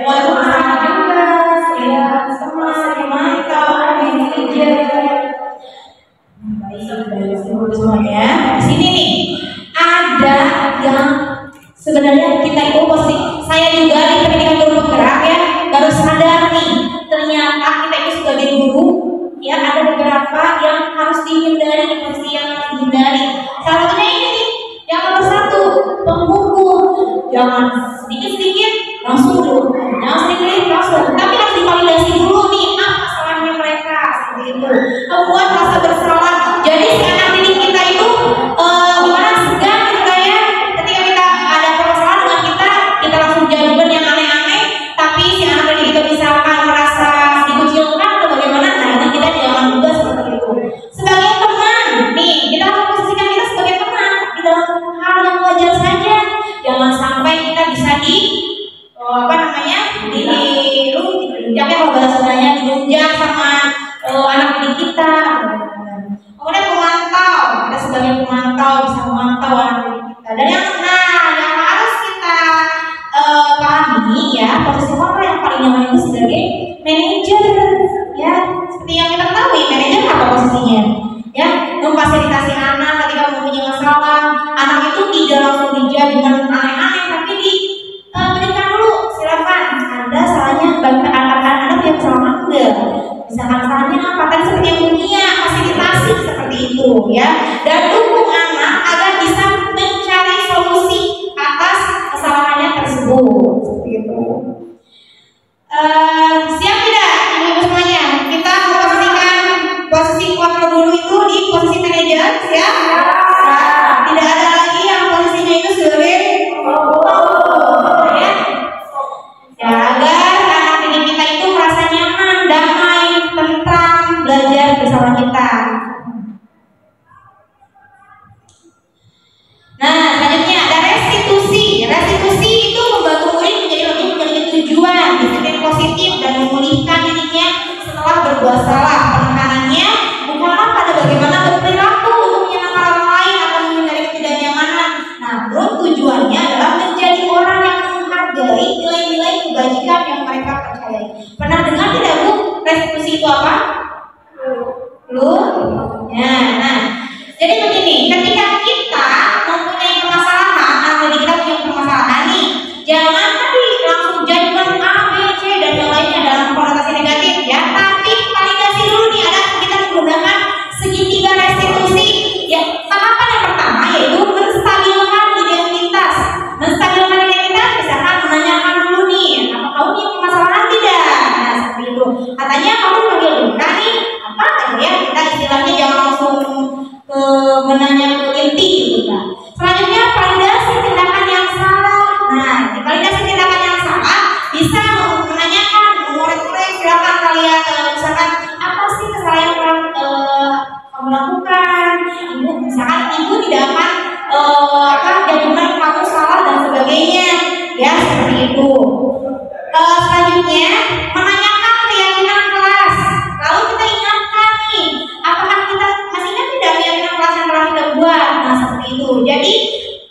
mulai bersama juga, saya sama mantau, manajer. Baik, semuanya. Di sini nih ada yang sebenarnya kita itu pasti saya juga di pendidikan guru bergerak ya baru sadar nih ternyata kita itu sebagai guru ya ada beberapa yang harus dihindari, posisi yang harus dihindari. Salah satunya ini nih, yang nomor 1 penghukum. Jangan sedikit-sedikit langsung dulu, jangan sedikit langsung, tapi harus divalidasi dulu nih apa salahnya mereka seperti itu. Membuat rasa bersalah. Jadi si anak didik kita itu gimana segan kita ya ketika kita ada permasalahan dengan kita langsung judgement yang aneh-aneh, tapi si anak didik kita misalkan merasa dikucilkan atau bagaimana, nah ini kita jangan juga seperti itu. Sebagai teman, nih kita harus posisikan kita sebagai teman di dalam hal yang wajar saja. Jangan sampai kita bisa dilunjak ya kalau bahasanya dilunjak sama anak didik kita. Kemudian pemantau, kita sebagai pemantau bisa memantau anak didik kita. Dan yang harus kita pahami ya posisi orang yang paling nyaman itu sebagai manajer ya. Seperti yang kita ketahui manajer apa posisinya? Ya, memfasilitasi anak ketika mempunyai masalah. Anak itu tidak langsung dijudge dengan aneh-aneh, tapi diberikan dulu. Silakan, Anda salahnya bagi anak-anak yang salah enggak? Misalkan salahnya apa? Tadi seperti yang dunia fasilitasi seperti itu, ya. Dan dukung anak agar bisa mencari solusi atas kesalahannya tersebut. Seperti itu. Siap tidak? berbuat salah. Penekanannya bukanlah pada bagaimana berperilaku untuk menyenangkan orang lain atau menghindari ketidaknyamanan. Namun tujuannya adalah menjadi orang yang menghargai nilai-nilai kebajikan yang mereka percayai. Pernah dengar tidak Bu? Restitusi itu apa? Nah, jadi begini, ketika kita mempunyai permasalahan atau kita punya permasalahan nih, jangan tadi langsung judgment A, B, C dan yang lainnya dalam konotasi negatif ya, tapi validasi dulu nih, ada kita menggunakan segitiga restitusi. Ya, tahapan yang pertama yaitu menstabilkan identitas. Menstabilkan identitas misalkan menanyakan dulu nih, apa kamu punya permasalahan tidak? Nah, seperti itu. Katanya kamu panggil Luka nih, apa ya? Kita istilahnya jangan langsung menanya ke inti gitu kan. Selanjutnya validasi tindakan yang salah. Nah, validasi tindakan yang salah bisa menanyakan, mengorek-korek, silakan kalian misalkan apa sih kesalahan yang kamu lakukan? Ibu misalkan ibu tidak akan judgement kamu salah dan sebagainya, ya seperti itu. Selanjutnya menanyakan keyakinan kelas. Lalu kita ingatkan nih, apakah kita masih ingat tidak keyakinan kelas yang telah kita buat? Nah seperti itu. Jadi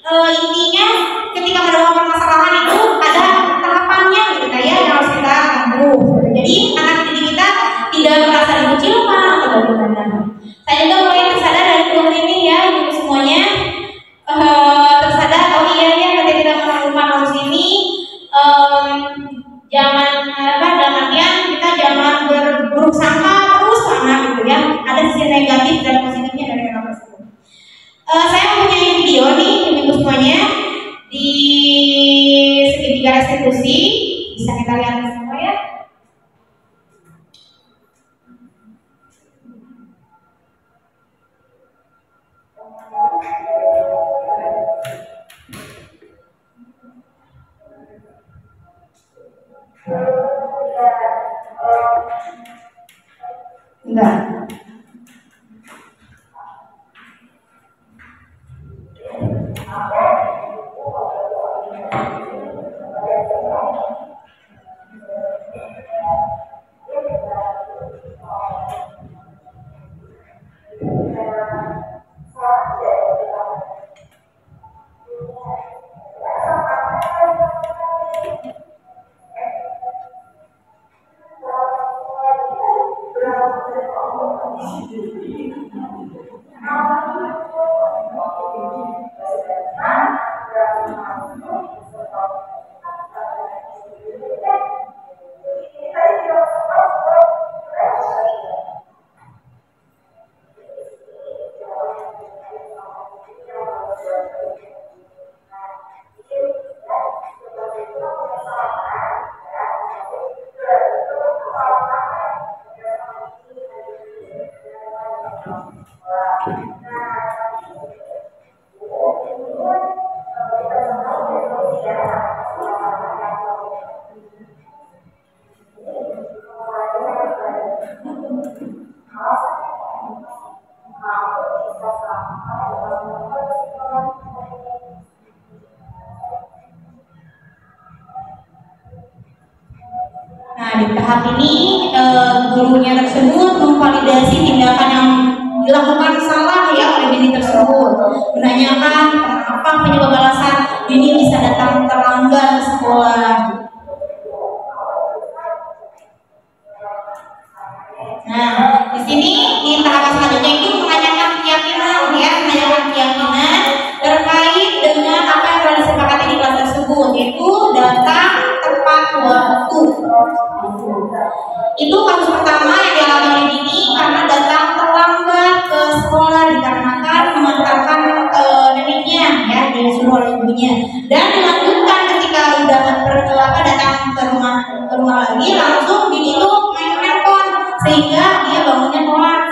intinya ketika menemukan permasalahan itu ada tahapannya gitu ya yang harus kita tempuh. Jadi anak didik kita tidak merasa dikucilkan atau bagaimana. Saya juga mulai tersadar dari film ini ya ibu semuanya, tersadar oh iya ya ketika kita menemukan harus ini jangan dalam artian kita jangan berburuk sangka terus sama gitu ya, ada sisi negatif dan positifnya dari hal tersebut. Saya mempunyai video nih ibu semuanya di segitiga restitusi, bisa kita lihat semua ya. Enggak. Nah, di tahap ini gurunya tersebut memvalidasi tindakan yang dilakukan salah ya oleh Dini tersebut, menanyakan apa penyebab alasan Dini bisa datang terlambat ke sekolah. Nah, di sini di tahap selanjutnya itu menanyakan keyakinan ya, menanyakan keyakinan terkait dengan apa yang telah disepakati di kelas tersebut, yaitu datang tepat waktu. Itu kasus pertama yang dialami oleh Dini karena datang terlambat ke sekolah dikarenakan mengantarkan neneknya ya, disuruh oleh ibunya, dan dilanjutkan ketika udah datang ke rumah lagi langsung Dini itu main handphone sehingga dia bangunnya telat.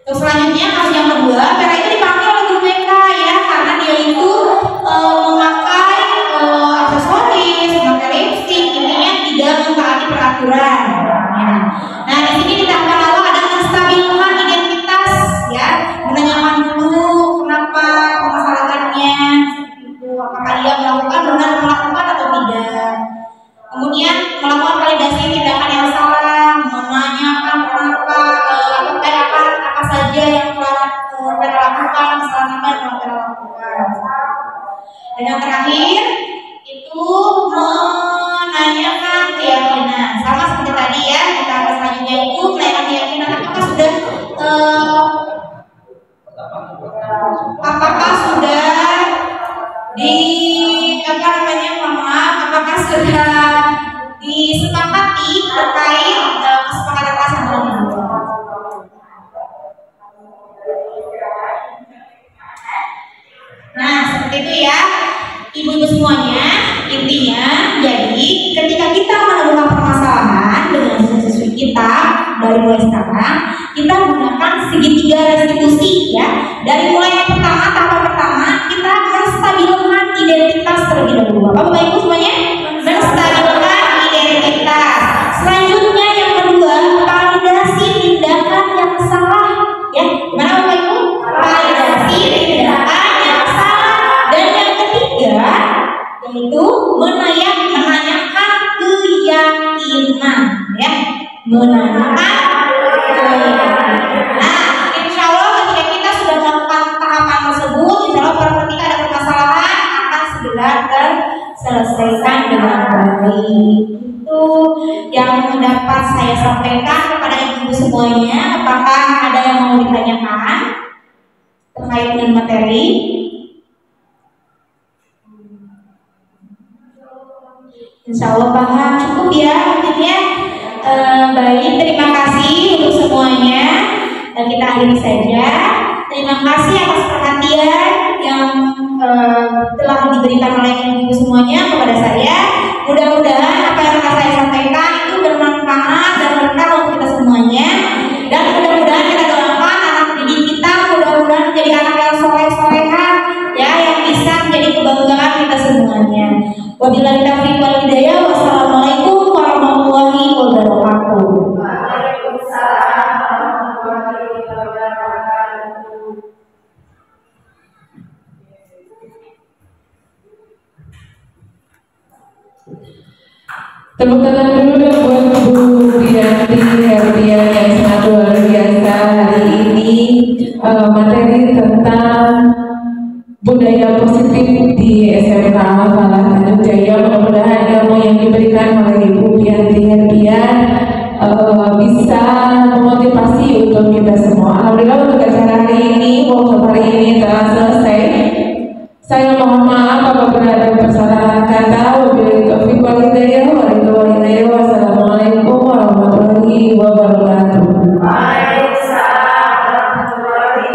Terus selanjutnya kasus yang kedua, Vera itu dipanggil oleh guru BK ya karena dia itu memakai aksesoris, memakai lipstick, intinya tidak mentaati peraturan. Nah di sini kita akan lalu ada menstabilkan identitas ya, menanyakan dulu kenapa permasalahannya, itu apakah dia benar melakukan atau tidak. Kemudian melakukan validasi tindakan yang salah apakah sudah apakah sudah disepakati terkait kesepakatan pasangan ini? Nah, seperti itu ya, ibu-ibu semuanya. Intinya, jadi ketika kita menemukan permasalahan dengan siswi kita dari mulai sekarang, kita gunakan segitiga restitusi ya. Dari mulai yang pertama, tahap pertama, kita menstabilkan identitas terlebih dahulu. Bapak Ibu semuanya, menstabilkan identitas. Selanjutnya yang kedua, validasi tindakan yang salah. Ya, gimana Bapak Ibu? Validasi tindakan yang salah. Dan yang ketiga, yaitu menanyakan keyakinan, ya, menanyakan keyakinan. Nah, insya Allah ketika kita sudah melakukan tahapan tersebut, insya Allah ketika ada permasalahan akan segera terselesaikan dengan baik. Itu yang dapat saya sampaikan kepada ibu semuanya. Apakah ada yang mau ditanyakan terkait dengan materi? Insya Allah paham, cukup ya mungkinnya. Baik, terima kasih untuk semuanya. Dan kita akhiri saja. Terima kasih atas perhatian yang telah diberikan oleh ibu semuanya kepada saya. Mudah-mudahan apa yang telah saya sampaikan itu bermanfaat dan berkah untuk kita semuanya. Dan mudah-mudahan kita doakan anak didik kita mudah-mudahan menjadi anak yang soleh-soleha, ya, yang bisa menjadi kebanggaan kita semuanya. Wabillahi taufiq wal hidayah. Wassalamualaikum warahmatullahi wabarakatuh. Waalaikumsalam warahmatullahi wabarakatuh. Tepuk tangan dulu dong buat Bu Bianti Herdian yang sangat luar biasa hari ini. Materi tentang budaya positif di SMK Falah Tanjung Jaya. Mudah-mudahan ilmu yang diberikan oleh Ibu Bianti Herdian bisa memotivasi untuk kita semua. Alhamdulillah untuk acara hari ini, workshop hari ini telah selesai. Saya mohon maaf apabila ada kesalahan kata. Wabillahi taufiq wal hidayah. Wassalamualaikum warahmatullahi wabarakatuh. Waalaikumsalam warahmatullahi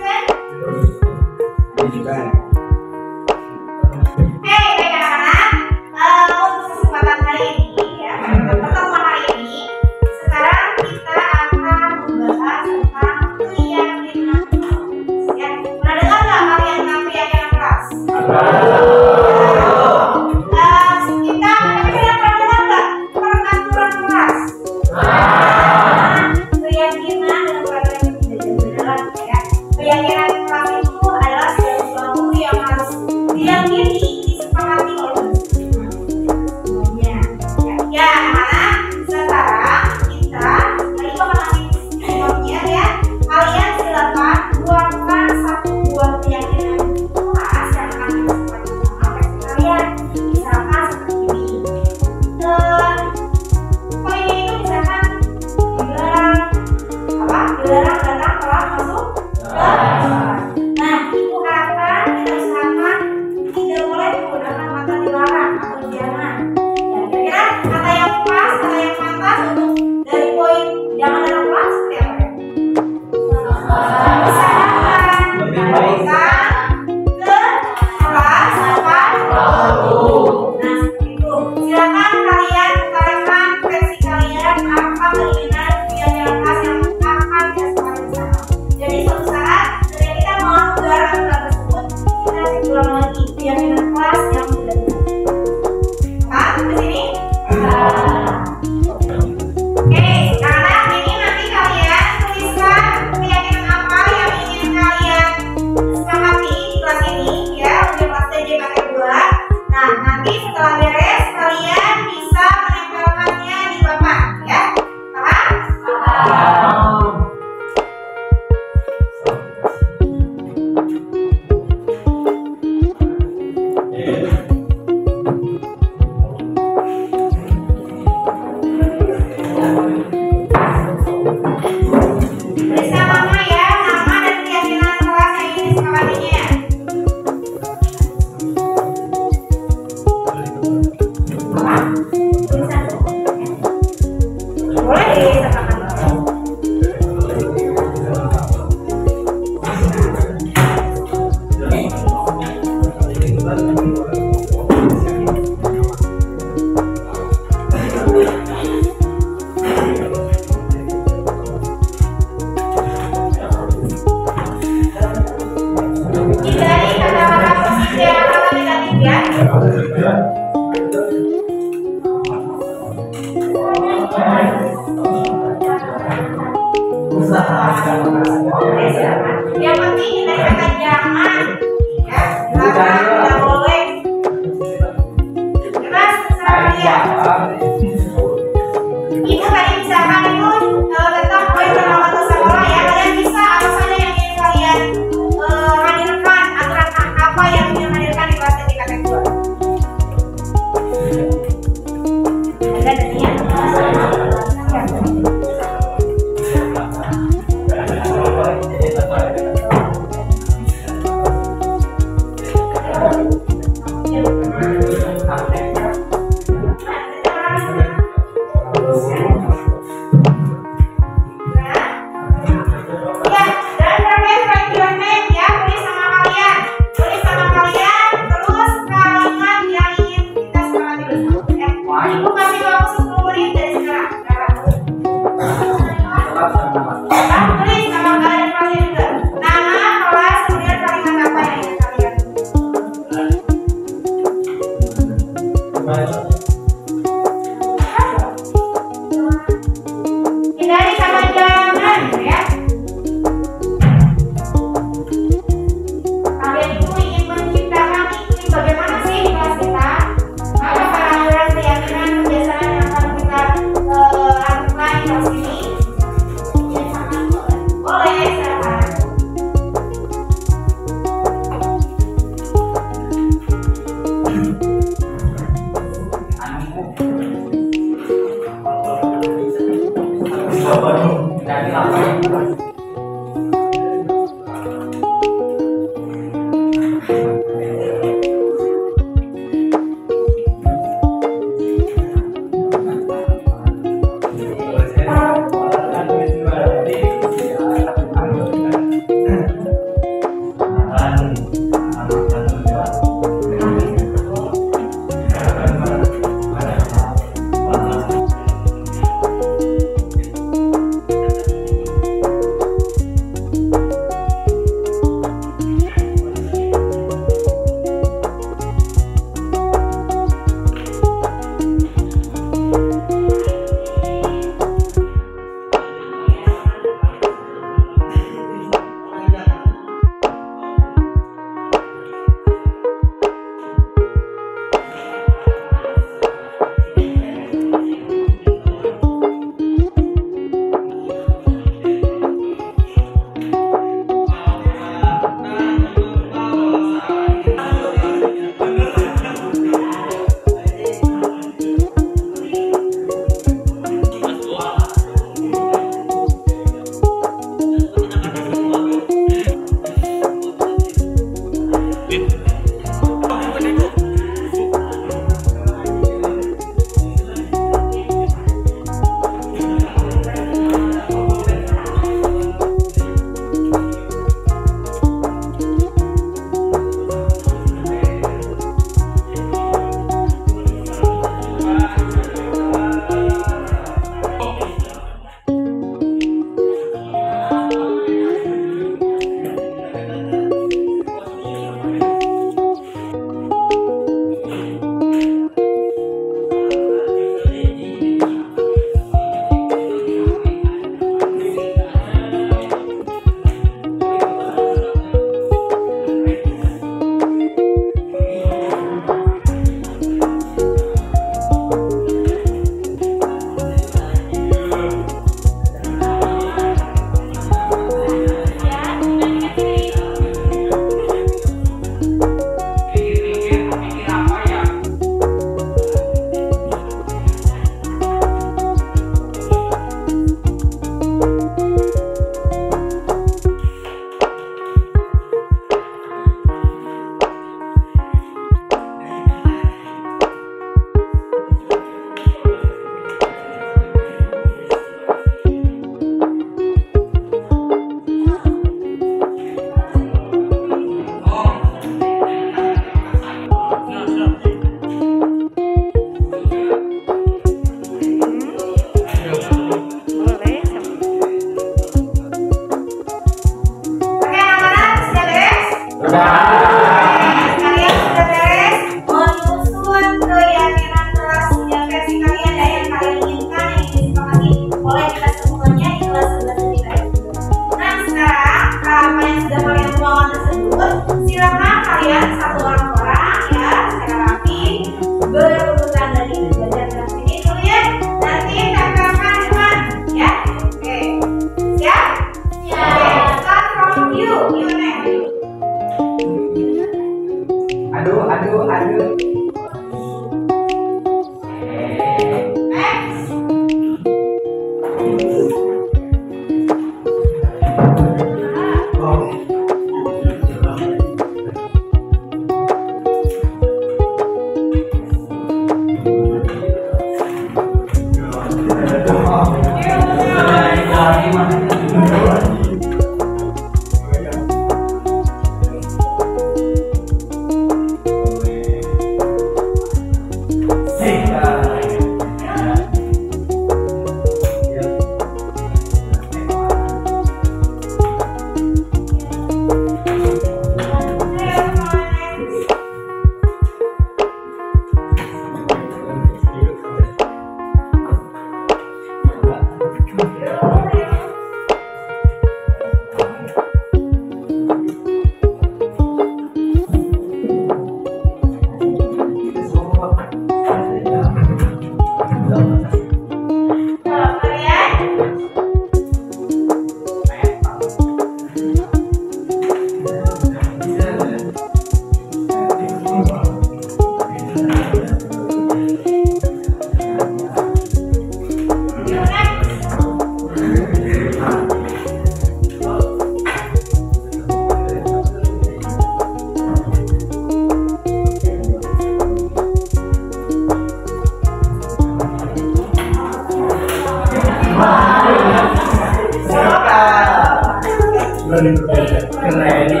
Karena ini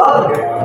oke.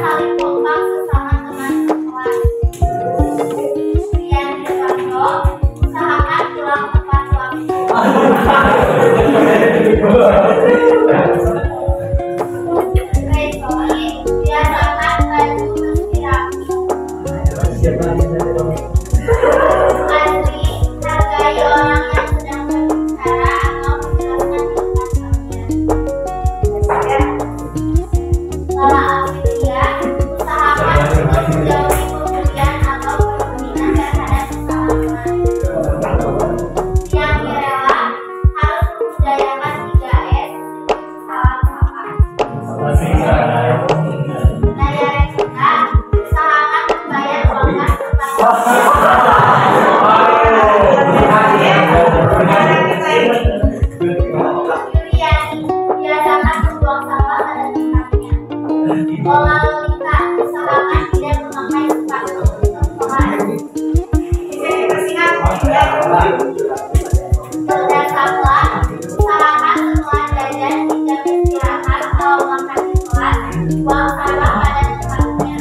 saling kompak sesama teman sekelas. Yang kedua, usahakan pulang tepat waktu. Resoli, biasakan baju bersih rapi. Asli, hargai orang yang sedang berbicara atau menjelaskan penjelasannya. Salah Amelia, usahakan untuk menjauhi pemberian atau perundingan terhadap kesalahan. Yang Mirella, harus membudayakan 3S, salam sapa. Naya Revita, usahakan membayar uang kas tepat. Yuliani, biasakan membuang sampah pada tempatnya. Ola Lolita, usahakan tidak memakai sepatu untuk kelas. Hilda Sabla, usahakan setelah jajan tidak beristirahat atau makan di kelas, buang sampah pada tempatnya.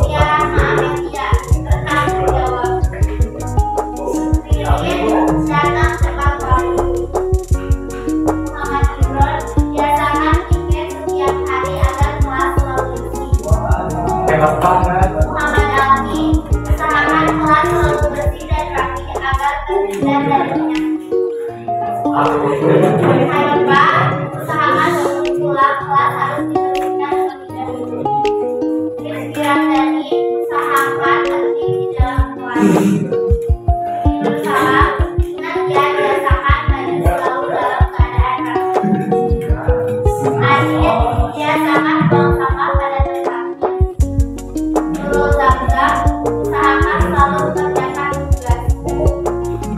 Tia Rahma Amelia, bertanggung jawab. Lilin, datang tepat waktu. Muhammad Imron, biasakan tiket setiap hari agar kelas selalu bersih. Muhammad Almi, usahakan kelas selalu bersih dan rapi agar terhindar dari penyakit. Haifah, usahakan sebelum pulang kelas harus dibersihkan terlebih dahulu. Rizky Ramdhani, usahakan tertib di dalam kelas. Salam, ingat ya, biasakan baju selalu dalam keadaan rapi. Adit, biasakan buang sampah pada tempatnya. Nurul Zamzam, usahakan selalu mengerjakan tugas.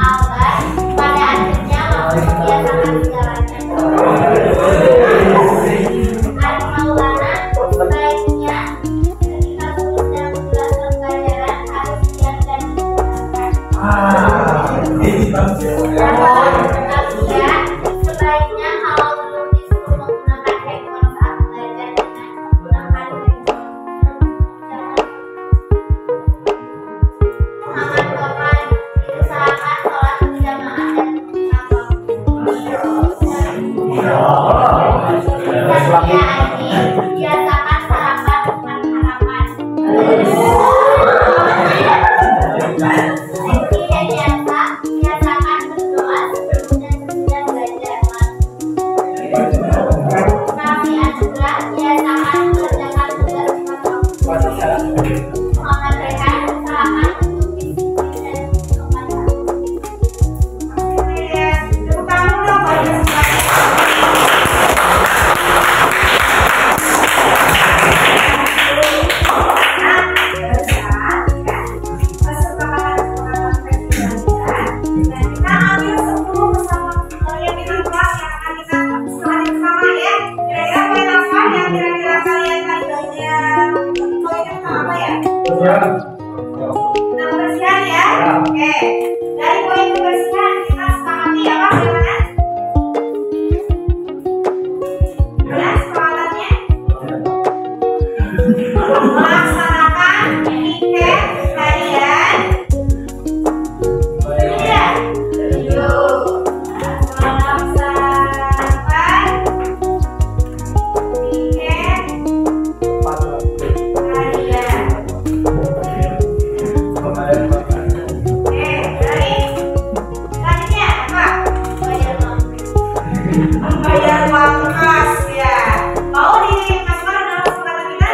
Albar, pada akhirnya membiasakan segalanya. Ari Maulana, sebaiknya ketika guru sedang menjelaskan pelajaran harus diam dan didengarkan. Nadia, sebaiknya kalau belum disuruh menggunakan handphone saat belajar dengan menggunakan handphone. Muhammad Topan, diusahakan sholat berjamaah dan bertakwa. Saskia Aini, biasakan sarapan dengan harapan. Siti Hediansa, biasakan berdoa sebelum dan sesudah belajar. Nafi Anugrah, biasakan mengerjakan tugas tepat waktu. Muhammad Rehan, usahakan untuk disiplin dan sopan santun. Tepuk tangan dong bagi kebersihan ya. Oke. Dari poin kebersihan kita sepakati apa gimana? Ya, sepakatannya melaksanakan tiket harian. Iya. Yuk. Melaksanakan tiket harian. Selanjutnya apa? Membayar uang kas ya. Mau dimasukkan dalam sepakatan kita?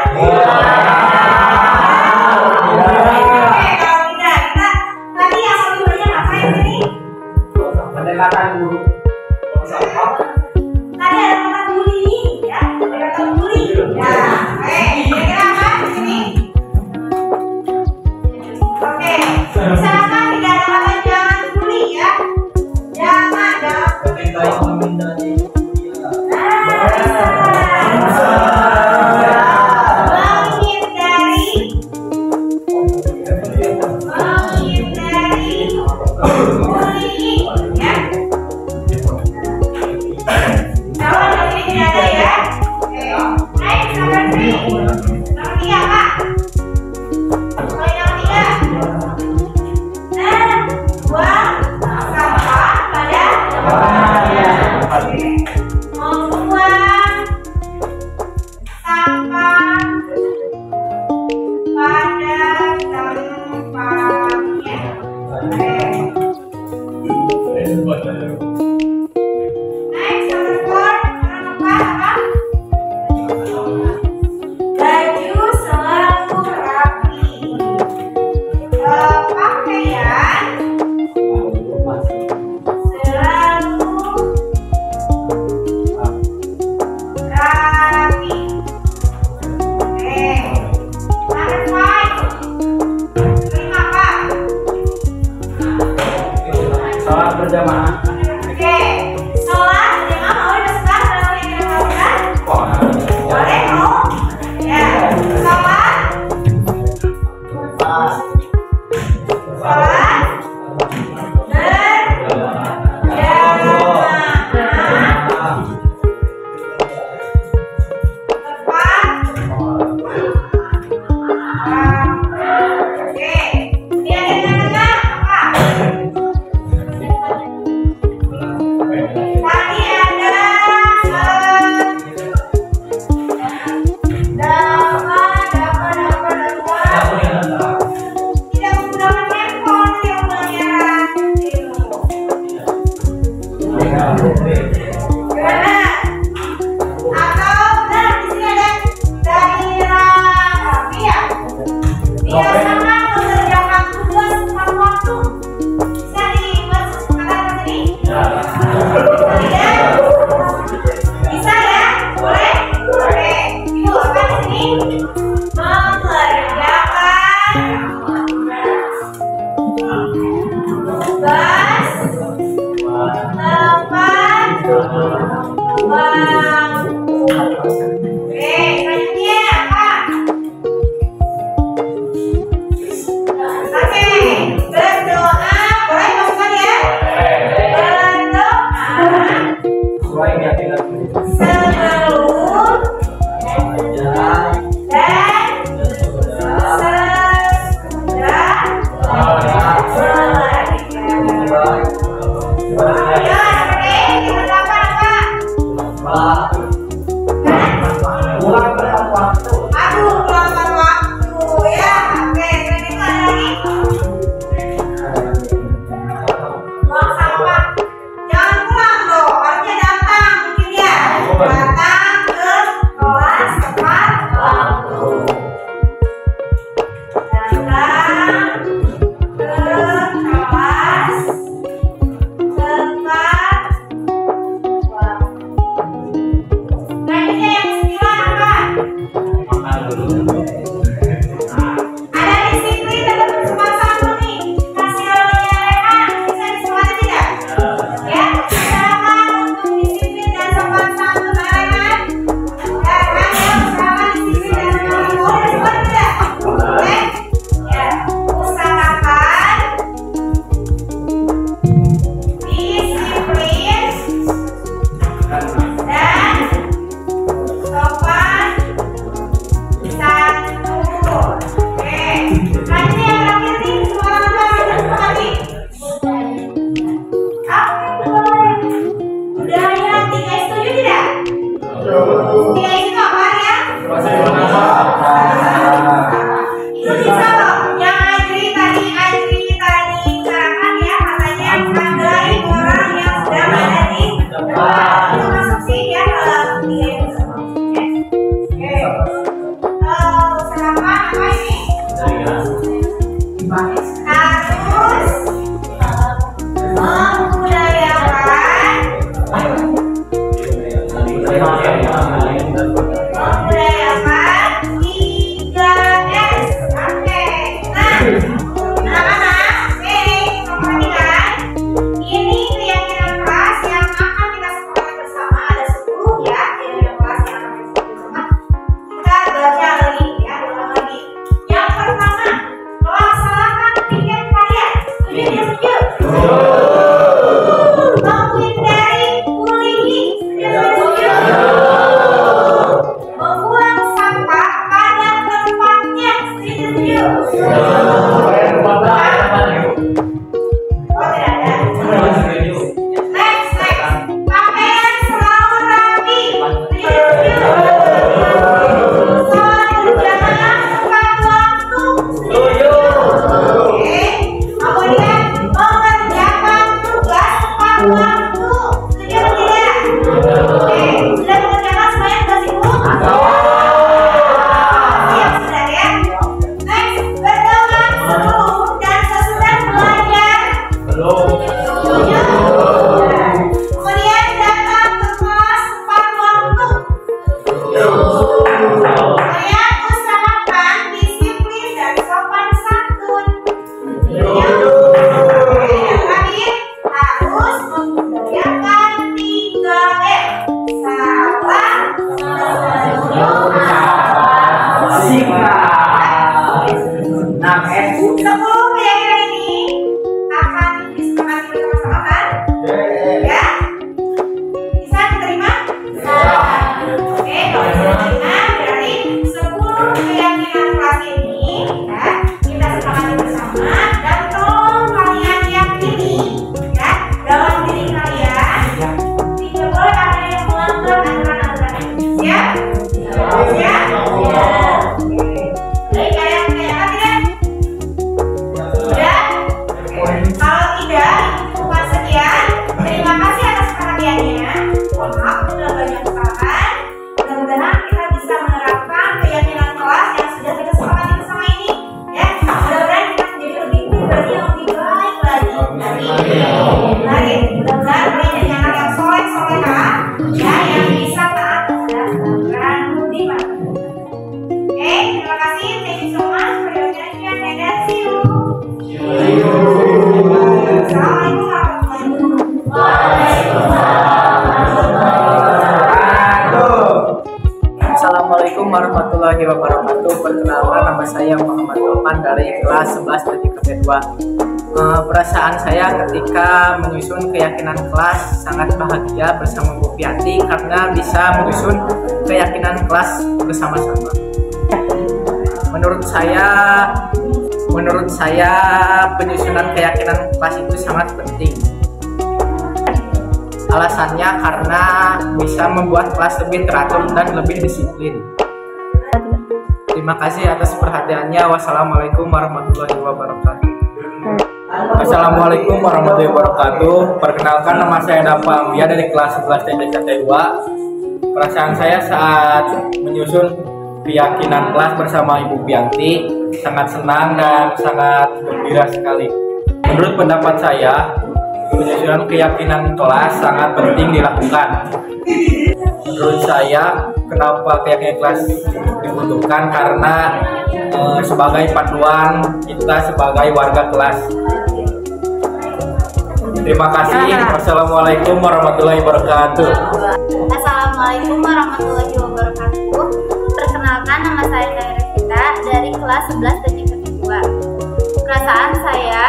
disiplin dan sopan santun nih. Kasih olehnya Rehan, bisa disemangat tidak? Ya, usahakan untuk disiplin dan sopan santun Rehan. Ya, Rehan ya, usahakan disiplin dan sopan santun. Boleh disemangat tidak? Oke? Ya, usahakan disiplin dan sopan santun. Oke, nanti yang terakhir nih, semua orang nih. Budaya 3 setuju tidak? 3 itu apa ya? Itu bisa loh. Yang Ajri tadi utarakan ya, katanya menghargai orang yang sedang ada di depan. Itu masuk sih ya dalam 3 itu. Oke. Usahakan apa ini? Harus membudayakan 3S. Oke. Nah, anak-anak, perhatikan. Ini keyakinan kelas yang akan kita sepakati bersama. Ada 10 ya, keyakinan kelas yang akan kita sepakati bersama. Kita baca lagi ya, ulang lagi. Yang pertama, laksanakan piket kalian. Setuju tidak setuju? Menghindari bullying. Setuju tidak setuju? Membuang sampah pada tempatnya. Setuju tidak setuju? Oh, tidak ada. Next. Pakaian selalu rapi. Setuju tidak setuju? Selalu jangan tepat waktu. Setuju? Oke. Kemudian mengerjakan tugas tepat waktu. Setuju atau tidak? Oke. Sudah mengerjakan semuanya tugas ibu? Siap sudah ya. Next, berdoa sebelum dan sesudah belajar. Setuju? Kemudian datang ke kelas tepat waktu. Kemudian usahakan disiplin dan sopan santun. Yang terakhir, harus membudayakan 3M. Salah, senyum, Sepuluh keyakinan ini akan disepakati bersama kan? Ya? Bisa diterima? Oke, kalau bisa diterima berarti 10 keyakinan kelas ini ya, kita sepakati bersama dan tolong kalian yakini ya dalam diri kalian tidak boleh ada yang melanggar aturan-aturan ini. Siap? Siap? Baik, kalian kelihatan tidak? Sudah? Kalau tidak, cuma sekian. Terima kasih atas perhatiannya. Mohon maaf sudah banyak kesalahan. Mudah-mudahan kita bisa menerapkan keyakinan kelas yang sudah kita sepakati bersama ini. Ya, mudah-mudahan kita menjadi lebih pribadi yang lebih baik lagi. Baik, mudah-mudahan kalian jadi anak yang soleh-solehah, ya, yang bisa taat dan budiman. Oke, terima kasih. Thank you so much for your attention and see you. Assalamualaikum warahmatullahi wabarakatuh. Assalamualaikum warahmatullahi wabarakatuh. Perkenalkan, nama saya Muhammad Topan dari kelas 11 TKP 2. Perasaan saya ketika menyusun keyakinan kelas sangat bahagia bersama Bu Pianti karena bisa menyusun keyakinan kelas bersama-sama. Menurut saya penyusunan keyakinan kelas itu sangat penting. Alasannya karena bisa membuat kelas lebih teratur dan lebih disiplin. Terima kasih atas perhatiannya. Wassalamualaikum warahmatullahi wabarakatuh. Assalamualaikum warahmatullahi wabarakatuh. Perkenalkan, nama saya Dapa Ambia dari kelas 11 TKP 2. Perasaan saya saat menyusun keyakinan kelas bersama Ibu Pianti sangat senang dan sangat gembira sekali. Menurut pendapat saya, penyusunan keyakinan kelas sangat penting dilakukan. Menurut saya, kenapa keyakinan kelas dibutuhkan? Karena sebagai panduan kita sebagai warga kelas. Terima kasih. Wassalamualaikum warahmatullahi wabarakatuh. Assalamualaikum warahmatullahi wabarakatuh. Perkenalkan, nama saya Naira dari kelas 11 dan yang kedua. Perasaan saya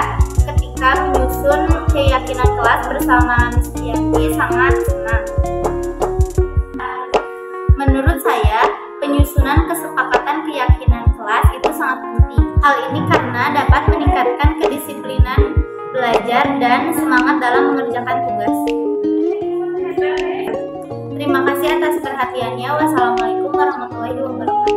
ketika menyusun keyakinan kelas bersama Miss Pianti sangat senang. Menurut saya, penyusunan kesepakatan keyakinan kelas itu sangat penting. Hal ini karena dapat meningkatkan kedisiplinan belajar dan semangat dalam mengerjakan tugas. Terima kasih atas perhatiannya. Wassalamualaikum warahmatullahi wabarakatuh.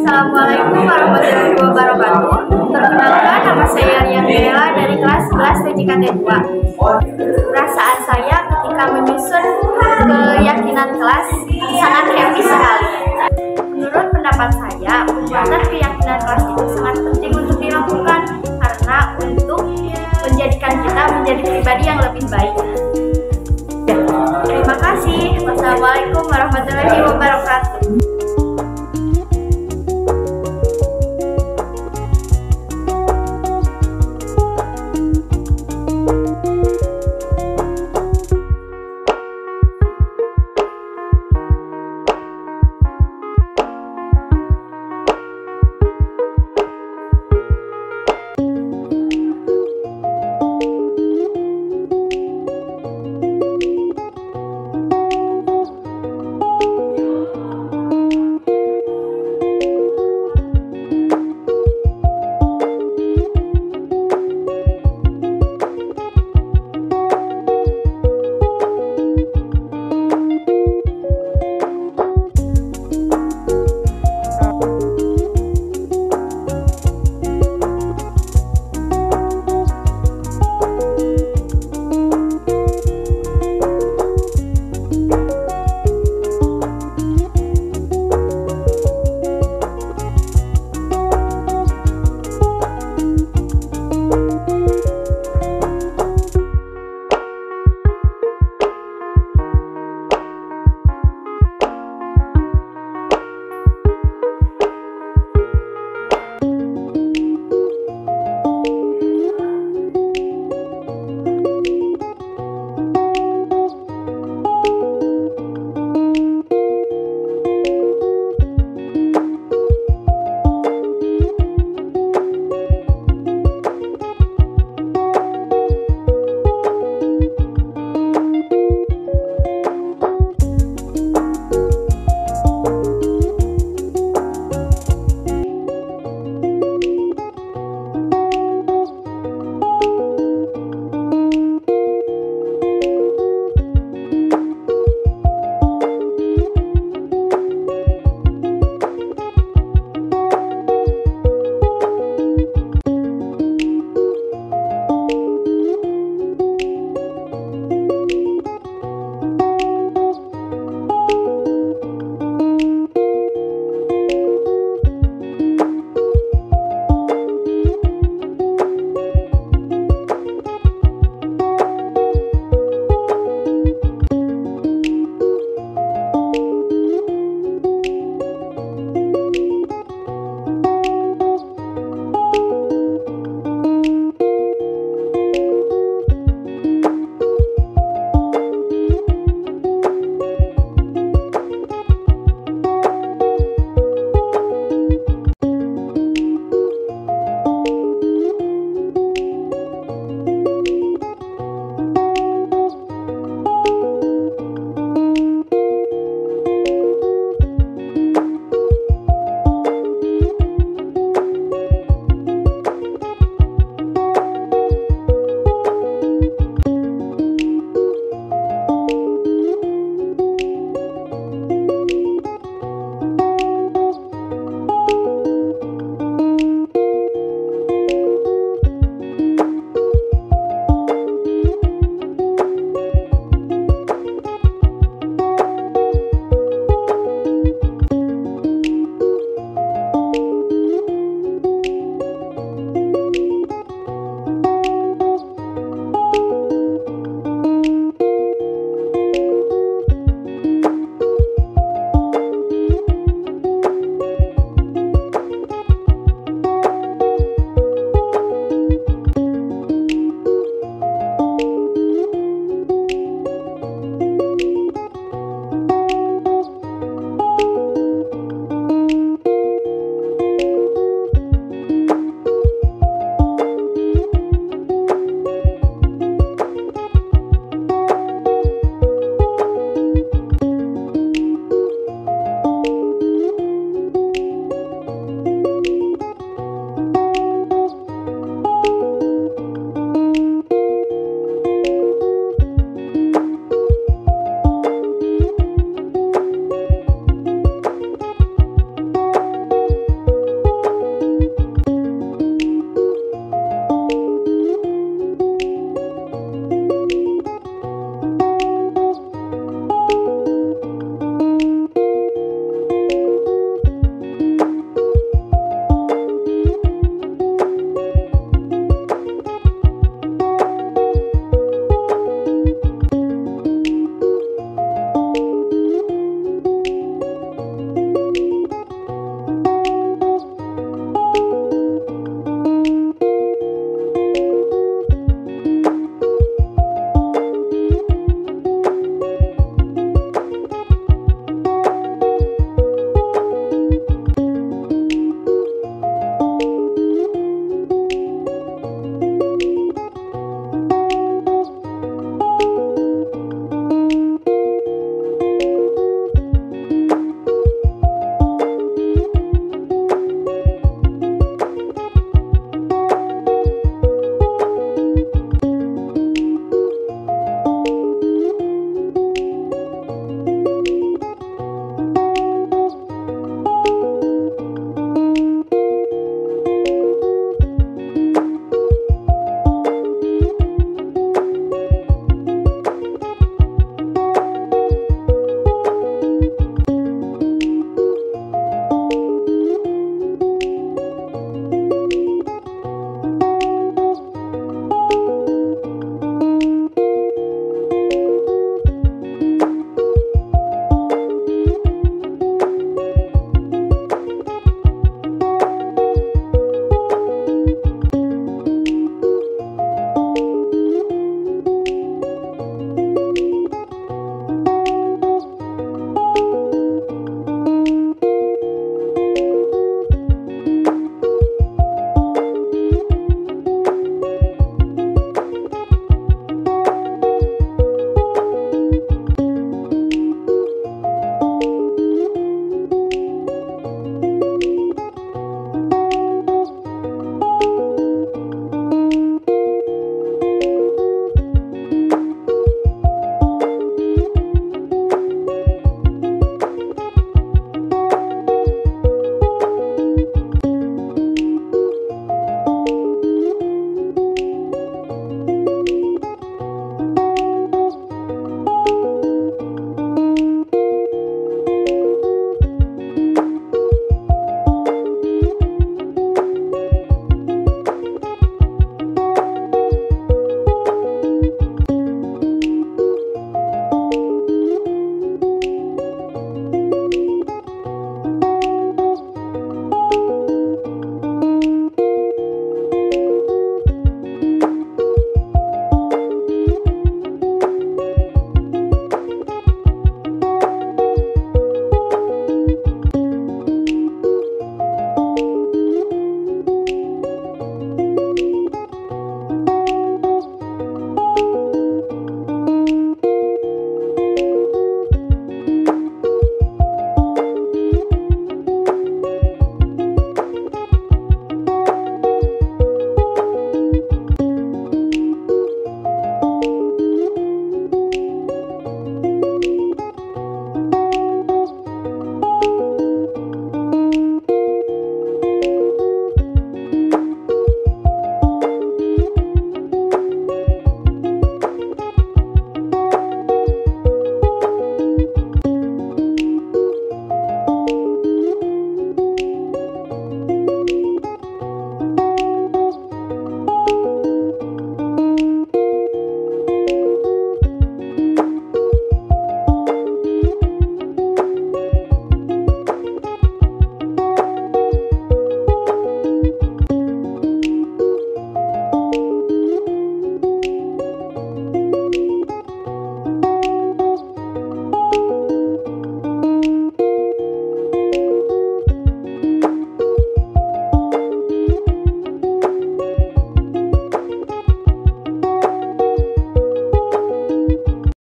Assalamualaikum warahmatullahi wabarakatuh. Perkenalkan, nama saya Rian Bella dari kelas 11 TJKT 2. Perasaan saya ketika menyusun keyakinan kelas sangat happy sekali. Menurut pendapat saya, pembuatan keyakinan kelas itu sangat penting untuk dilakukan karena untuk menjadikan kita menjadi pribadi yang lebih baik. Terima kasih. Wassalamualaikum warahmatullahi wabarakatuh.